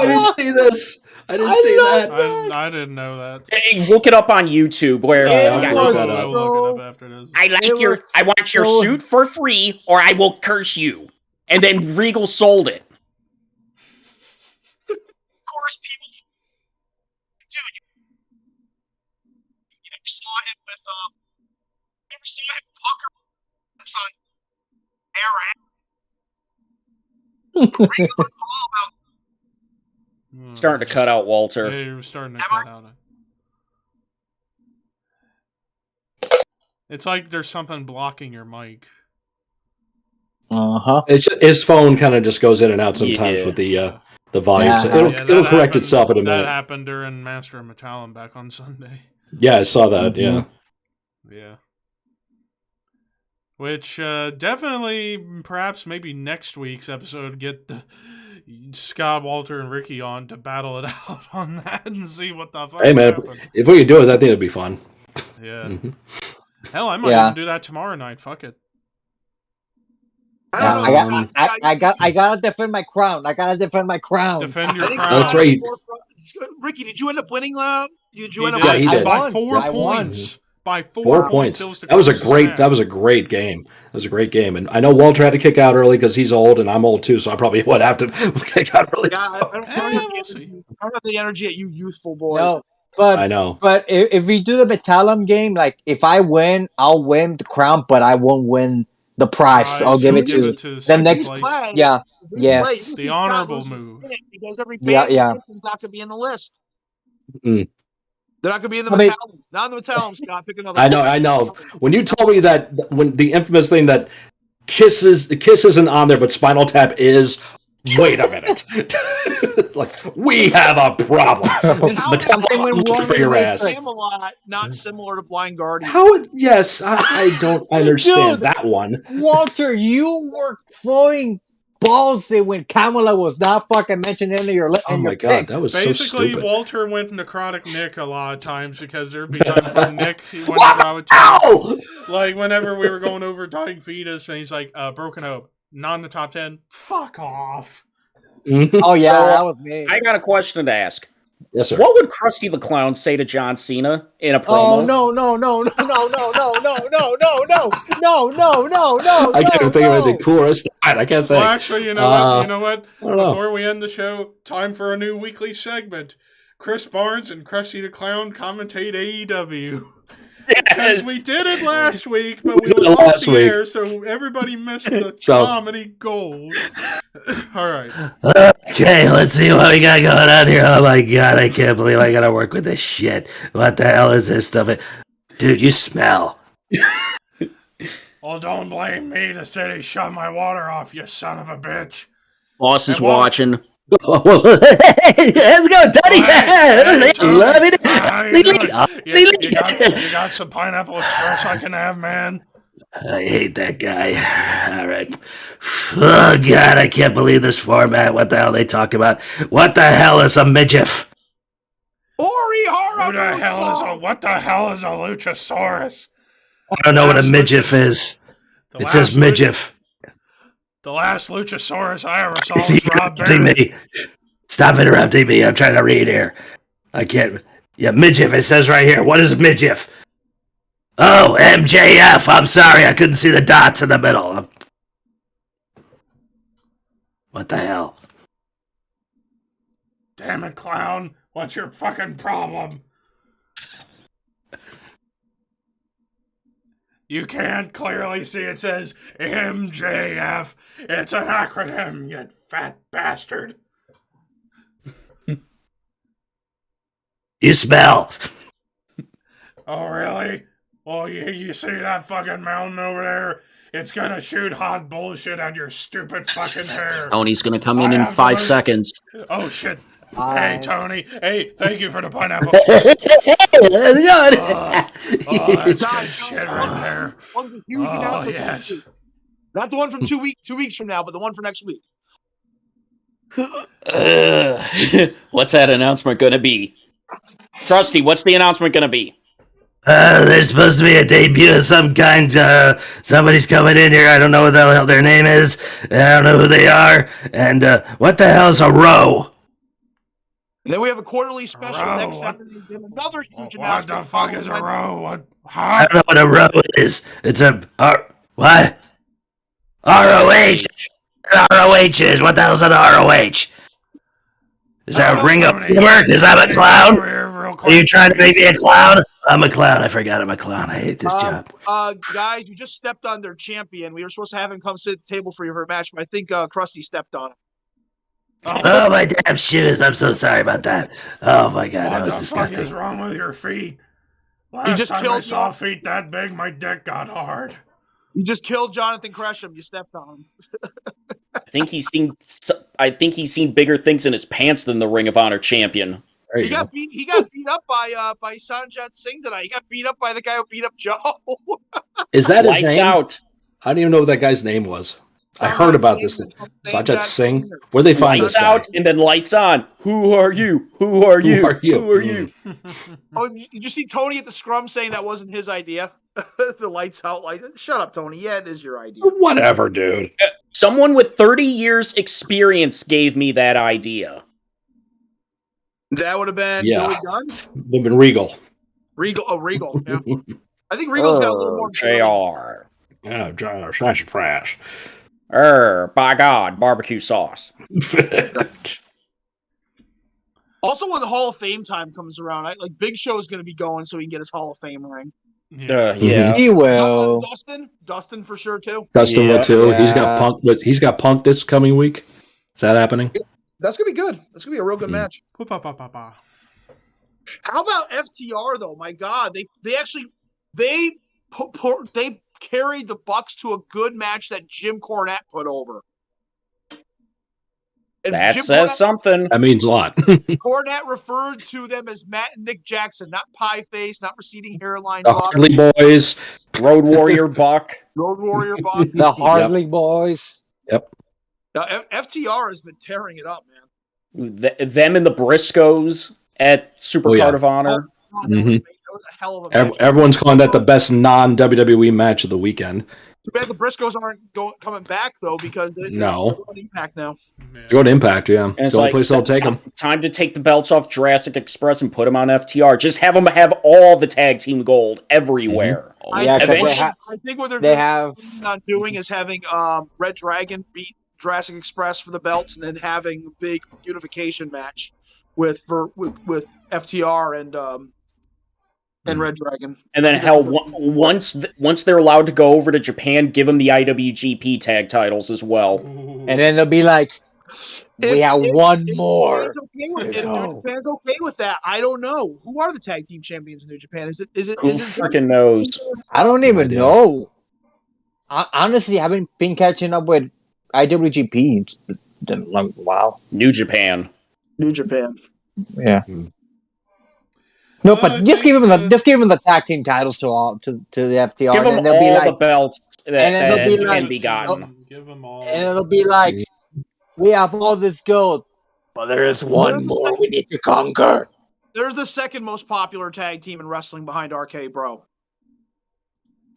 didn't see this. I didn't see that. I didn't know that. Hey, look it up on YouTube. Where I'll look it up after this. I want your suit for free, or I will curse you. And then Regal sold it. Of course, people. Dude, you never saw him with you never saw him pucker on Era. Starting to cut out, Walter. Yeah, you're starting to cut out. It's like there's something blocking your mic. His phone kind of just goes in and out sometimes with the volume. Yeah. So it'll correct itself in a minute. That happened during Master of Metallum back on Sunday. Yeah, I saw that. Yeah. Which definitely, perhaps, maybe next week's episode, get Scott, Walter, and Ricky on to battle it out on that and see what the fuck. Hey man, if we could do it, I think it'd be fun. Yeah. Hell, I might even do that tomorrow night. Fuck it. I gotta defend my crown. Defend your crown. That's right. Ricky, did you end up winning? He did. By 4 points. By 4 points. That was a great game. That was a great game. And I know Walter had to kick out early because he's old and I'm old too, so I probably would have to kick out early. Yeah, I don't have the energy at you youthful boy. No, but I know. But if we do the Metallum game, like if I win, I'll win the crown, but I won't win the prize. I'll give it to to the next. place. Yeah. Yes. The honorable move. Because every Yeah, band yeah. is not going to be in the list. Mm. They're not going to be in the I mean- Metallum. Not in the Metallum, Scott. Pick another. I know. When you told me that, when the infamous thing that Kiss isn't on there, but Spinal Tap is. Wait a minute. Like, we have a problem. Something went wrong For with your the ass. race. Camelot, not similar to Blind Guardian. Yes, I don't understand Dude. that one. Walter, you were throwing balls there when Kamala was not fucking mentioned in your Oh in my your god, picks. that was so Basically, stupid. Walter went necrotic Nick a lot of times because there'd be times where Nick, whenever I would talk, Ow! like whenever we were going over Dying Fetus, and he's like, Broken Hope, not in the top 10. Fuck off. Mhm. Oh yeah, So, that was me. I got a question to ask. Yes, sir. What would Krusty the Clown say to John Cena in a promo? Oh no! I can't think of anything cooler. I can't think. Well, actually, you know what? You know what? I don't know. Before we end the show, time for a new weekly segment. Chris Barnes and Krusty the Clown commentate AEW. Because we did it last week, but we did was it off last the week. air, so everybody missed the So- comedy gold. All right. Okay, let's see what we got going on here. Oh my god, I can't believe I gotta work with this shit. What the hell is this stuff? Dude, you smell. Well, don't blame me. The city shut my water off, you son of a bitch. Boss is And what- watching. Let's go, Tony! Love it! How you doing? You got some Pineapple Express I can have, man? I hate that guy. Alright. Oh god, I can't believe this format. What the hell they talk about? What the hell is a midget? Ori What the hell is a Luchasaurus? I don't know what a Last midget is. The It says last midget. The last Luchasaurus I ever saw Is he was Rob interrupting Barrett. me? Stop interrupting me. I'm trying to read here. I can't. Yeah, midget. It says right here. What is midget? Oh, MJF. I'm sorry. I couldn't see the dots in the middle. What the hell? Damn it, clown. What's your fucking problem? You can't clearly see it says MJF. It's an acronym, you fat bastard. You smell. Oh, really? Well, you see that fucking mountain over there? It's gonna shoot hot bullshit at your stupid fucking hair. Tony's gonna come in I in have 5 the most- seconds. Oh, shit. Hey, Tony. Hey, thank you for the pineapple. Oh, that's good shit right there. One's a huge Oh, announcement. yes. Not the one from 2 weeks from now, but the one for next week. What's that announcement gonna be? Krusty, what's the announcement gonna be? There's supposed to be a debut of some kind. Somebody's coming in here. I don't know what the hell their name is. And I don't know who they are. And what the hell is a row? And then we have a quarterly special Row, next what? Saturday. Then another huge What announcement. the fuck is a row? What? I Huh? don't know what a row is. It's a what? ROH. ROH is. What the hell's an ROH? Is that a ring of Tony, work? Is that a Tony, clown? over here real Are quick. you trying to make me a clown? I'm a clown. I forgot I'm a clown. I hate this job. Guys, you just stepped on their champion. We were supposed to have him come sit at the table for your match, but I think Krusty stepped on him. Oh, my damn shoes. I'm so sorry about that. Oh, my God. That What was the fuck is disgusting. wrong with your feet? Last just time I killed saw you. feet that big, my dick got hard. You just killed Jonathan Gresham. You stepped on him. I think he's seen bigger things in his pants than the Ring of Honor champion. There He you go. got beat up by Sanjay Singh tonight. He got beat up by the guy who beat up Joe. Is that his Lights name? out. I don't even know what that guy's name was. I Sanjay heard about Singh this. or something. Sajat Singh. Singh. Where'd they find this Lights guy? out and then lights on. Who are you? Who are you? Who are you? Who are you? Oh, did you see Tony at the scrum saying that wasn't his idea? The lights out, light. Shut up, Tony. Yeah, it is your idea. Whatever, dude. Someone with 30 years experience gave me that idea. That would have been Yeah. Billy Gunn, They've been Regal. Regal. Oh, Regal. Yeah. I think Regal's got a little more. JR. Yeah, Smash and Fresh. By God, barbecue sauce. Also, when the Hall of Fame time comes around, like Big Show is going to be going so he can get his Hall of Fame ring. Yeah. He will. Dustin for sure too. Dustin Yeah. will too. He's Yeah. got Punk. He's got Punk this coming week. Is that happening? That's gonna be good. That's gonna be a real good match. Pa-pa-pa-pa-pa. How about FTR though? My God, they carried the Bucks to a good match that Jim Cornette put over. And That Jim says something. That means a lot. Cornette referred to them as Matt and Nick Jackson, not pie face, not receding hairline The Buck, Harley Boys. Road Warrior Buck. Road Warrior Buck. The Hardly Boys. Yep. FTR has been tearing it up, man. Them and the Briscoes at Supercard of Honor. Oh, that was a hell of a match. Everyone's calling that the best non-WWE match of the weekend. Too bad the Briscoes aren't coming back though, because they're on Impact now. Go to Impact, yeah. And it's The only like, place they'll take them. Time to take the belts off Jurassic Express and put them on FTR. Just have them have all the tag team gold everywhere. Yeah, 'cause I think what they have not doing is having Red Dragon beat Jurassic Express for the belts, and then having a big unification match with FTR and Red Dragon. And then hell, once they're allowed to go over to Japan, give them the IWGP tag titles as well. and then they'll be like, we have one more. If Japan's okay with that, I don't know. Who are the tag team champions in New Japan? Is it Who freaking knows? I don't even idea. know. Honestly, I haven't been catching up with IWGP. It's been like, wow. New Japan. New Japan? Yeah. No, but just give them the tag team titles to the FTR, Give them and they'll all be the like, belts and then they'll that be can like, be gotten. Give them all. and it'll be like, we have all this gold, but there is one more we need to conquer. They're the second most popular tag team in wrestling behind RK Bro.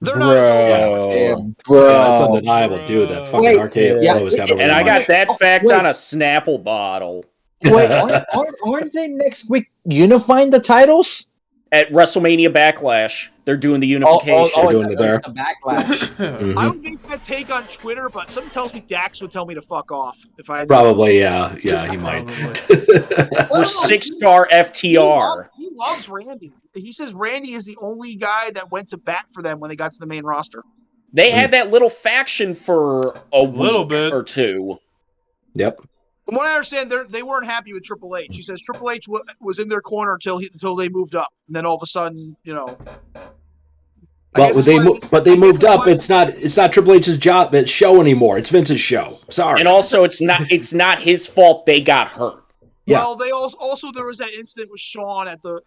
They're Bro. not. Bro. Yeah, that's undeniable, dude. That fucking Wait, RKO yeah, has got a And I got that fact wait. on a Snapple bottle. Wait, aren't they next week unifying the titles? At WrestleMania Backlash, they're doing the unification. doing it there. The backlash. I would make that take on Twitter, but something tells me Dax would tell me to fuck off if I had Probably, yeah. Yeah, he might. We're 6-star FTR. He loves Randy. He says Randy is the only guy that went to bat for them when they got to the main roster. They had that little faction for a Little week bit. or two. Yep. From what I understand, they weren't happy with Triple H. He says Triple H was in their corner until they moved up, and then all of a sudden, Well, they moved up. It's not Triple H's show anymore. It's Vince's show. Sorry. And also, it's not his fault they got hurt. Yeah. Well, they also there was that incident with Sean at the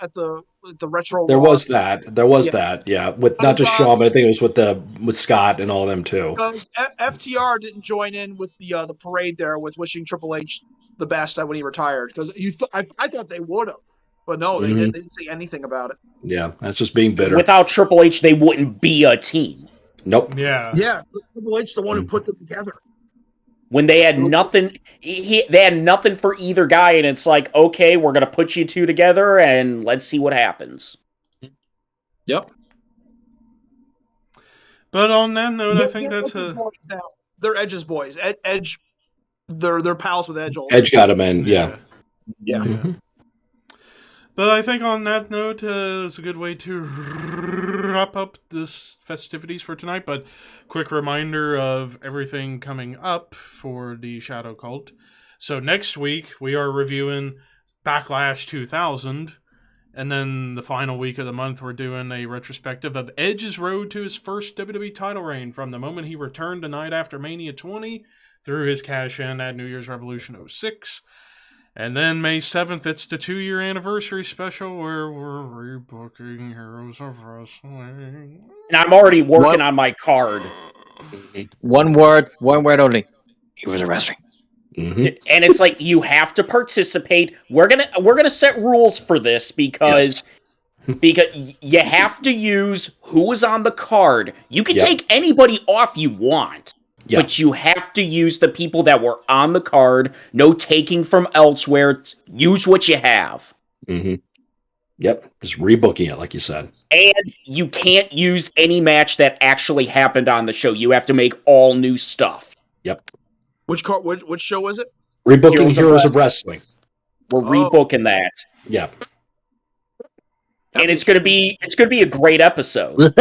retro. There Raw. was that. Yeah, with not just Shaw, but I think it was with Scott and all them too. Because FTR didn't join in with the parade there with wishing Triple H the best when he retired. Because I thought they would have, but no, they didn't. They didn't say anything about it. Yeah, that's just being bitter. Without Triple H, they wouldn't be a team. Nope. Yeah. Yeah, Triple H the one who put them together. When they had nothing, they had nothing for either guy, and it's like, okay, we're gonna put you two together, and let's see what happens. Yep. But on that note, I think that's they're Edge's boys. Edge, they're pals with Edge. Edge got him in. Yeah. Yeah. But I think on that note, it's a good way to wrap up this festivities for tonight. But quick reminder of everything coming up for the Shadow Cult. So next week, we are reviewing Backlash 2000. And then the final week of the month, we're doing a retrospective of Edge's road to his first WWE title reign from the moment he returned the night after Mania 20 through his cash-in at New Year's Revolution 06. And then May 7th, it's the 2-year anniversary special where we're rebooking Heroes of Wrestling. And I'm already working on my card. One word only. Heroes of Wrestling. Mm-hmm. And it's like, you have to participate. We're gonna set rules for this because you have to use who was on the card. You can take anybody off you want. Yeah. But you have to use the people that were on the card. No taking from elsewhere. Use what you have. Mm-hmm. Yep. Just rebooking it, like you said. And you can't use any match that actually happened on the show. You have to make all new stuff. Yep. Which show was it? Rebooking Heroes of Wrestling. We're rebooking that. Yeah. And and it's gonna be a great episode.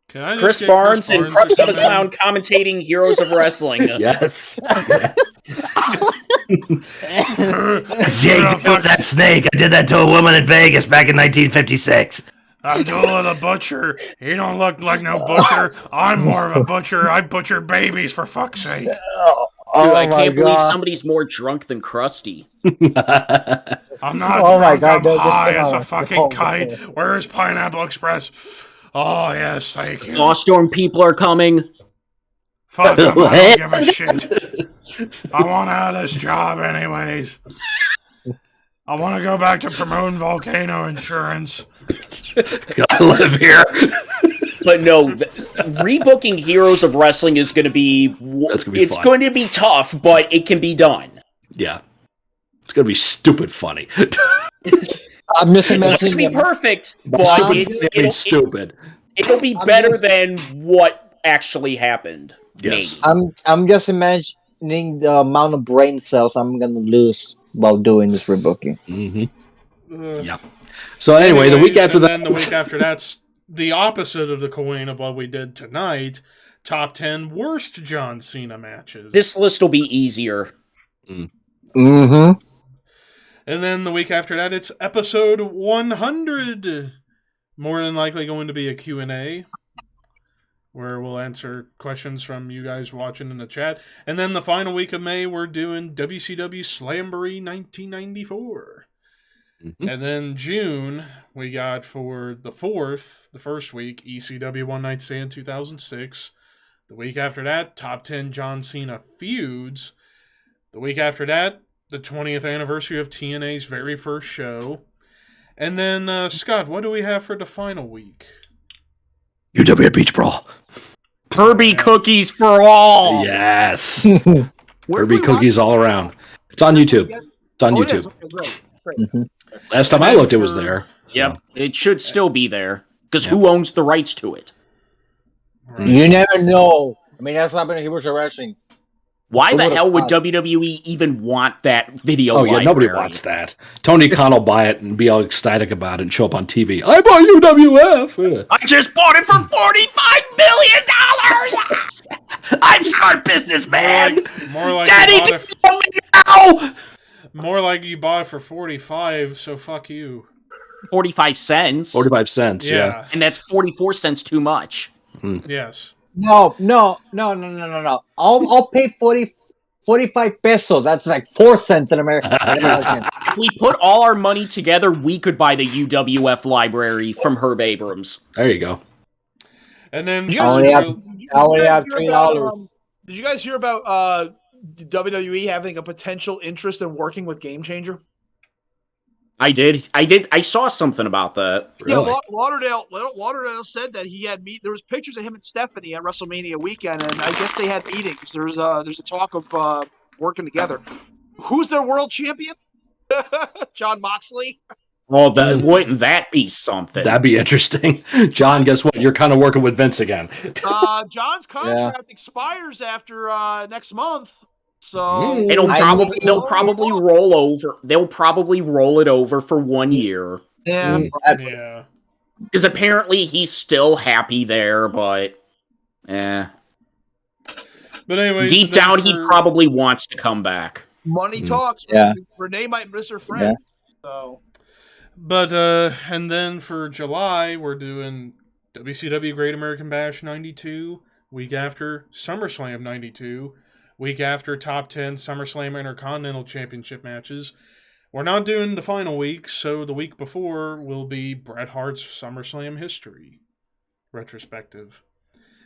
Can I just Chris get Barnes and to Krusty come the in? Clown commentating Heroes of Wrestling. Yes. Jake, killed that snake. I did that to a woman in Vegas back in 1956. Abdullah the Butcher. He don't look like no butcher. I'm more of a butcher. I butcher babies, for fuck's sake. Dude, I can't believe somebody's more drunk than Krusty. I'm not Oh my drunk, God, I'm just high come as a on. fucking Oh, kite. okay. Where's Pineapple Express? Oh, yes, thank you. Froststorm people are coming. Fuck them, I don't give a shit. I want out of this job anyways. I want to go back to promoting Volcano Insurance. I live here. But no, rebooking Heroes of Wrestling is going to be... That's gonna be it's fun. going to be tough, but it can be done. Yeah. It's going to be stupid funny. I'm just It's not going to imagining be perfect, By but stupid, stupid. it'll be I'm better just- than what actually happened. Yes. Maybe. I'm just imagining the amount of brain cells I'm gonna lose while doing this rebooking. Mm-hmm. Yeah. So anyway, the week Anyways, after and that... then the week after that's the opposite of the coin of what we did tonight. Top 10 worst John Cena matches. This list will be easier. Mm-hmm. And then the week after that, it's episode 100. More than likely going to be a Q&A, where we'll answer questions from you guys watching in the chat. And then the final week of May, we're doing WCW Slamboree 1994. Mhm. And then June, we got for the first week, ECW One Night Stand 2006. The week after that, Top 10 John Cena Feuds. The week after that, the 20th anniversary of TNA's very first show. And then, Scott, what do we have for the final week? UW Beach Brawl. Herbie cookies for all! Yes. Where Kirby do we cookies watch all around. It's on YouTube. It's on Oh, it YouTube. is. Okay, great. Last time I looked, it was there. Yep, it should still be there. Because Yep. who owns the rights to it? Right. You never know. I mean, that's what happened to Heroes of Wrestling. Why Who the would've hell would thought? WWE even want that video Oh, yeah, nobody library? wants that. Tony Khan will buy it and be all ecstatic about it and show up on TV. I bought UWF! I just bought it for $45 million! I'm smart businessman. More like Daddy, you bought it tell me now. more like you bought it for 45, so fuck you. 45 cents. 45 cents, yeah. And that's 44 cents too much. Yes. No. I'll pay 45 pesos. That's like 4 cents in America. If we put all our money together, we could buy the UWF library from Herb Abrams. There you go. And then You I guys only have- you I only guys have hear about, $3. Did you guys hear about WWE having a potential interest in working with Game Changer? I did. I saw something about that. Really? Yeah, Lauderdale said that he had there was pictures of him and Stephanie at WrestleMania weekend, and I guess they had meetings. There's a talk of working together. Who's their world champion? John Moxley. Well, wouldn't that be something? That'd be interesting. John, guess what? You're kind of working with Vince again. John's contract expires after next month, so They'll probably roll over. They'll probably roll it over for 1 year. yeah. Yeah. Because apparently he's still happy there, but But anyway, deep down he probably wants to come back. Money talks. Yeah. Renee might miss her friend. So But and then for July we're doing WCW Great American Bash 92, week after SummerSlam 92, week after Top 10 SummerSlam Intercontinental Championship matches. We're not doing the final week, so the week before will be Bret Hart's SummerSlam history retrospective.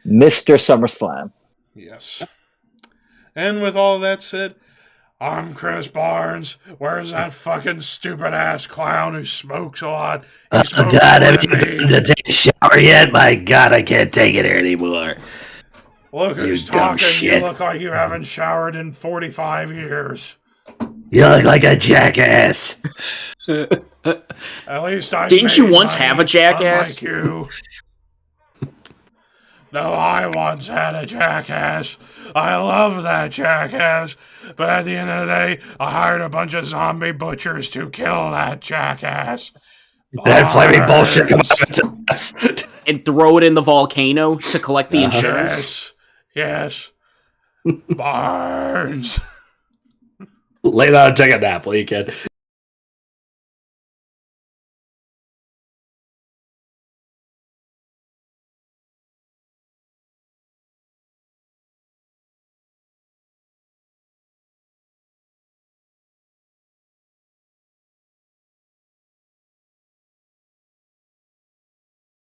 Mr. SummerSlam. Yes. And with all that said, I'm Chris Barnes. Where's that fucking stupid ass clown who smokes a lot? He Oh smokes God, more have you than been me. to take a shower yet? My God, I can't take it here anymore. Look who's You dumb talking. You shit. look like you haven't showered in 45 years. You look like a jackass. At least I Didn't you made once money, have a jackass? unlike you. No, I once had a jackass. I love that jackass. But at the end of the day, I hired a bunch of zombie butchers to kill that jackass. That flaming bullshit come Barnes. out. And throw it in the volcano to collect the insurance. Yes. Barnes. Lay down and take a nap while you can.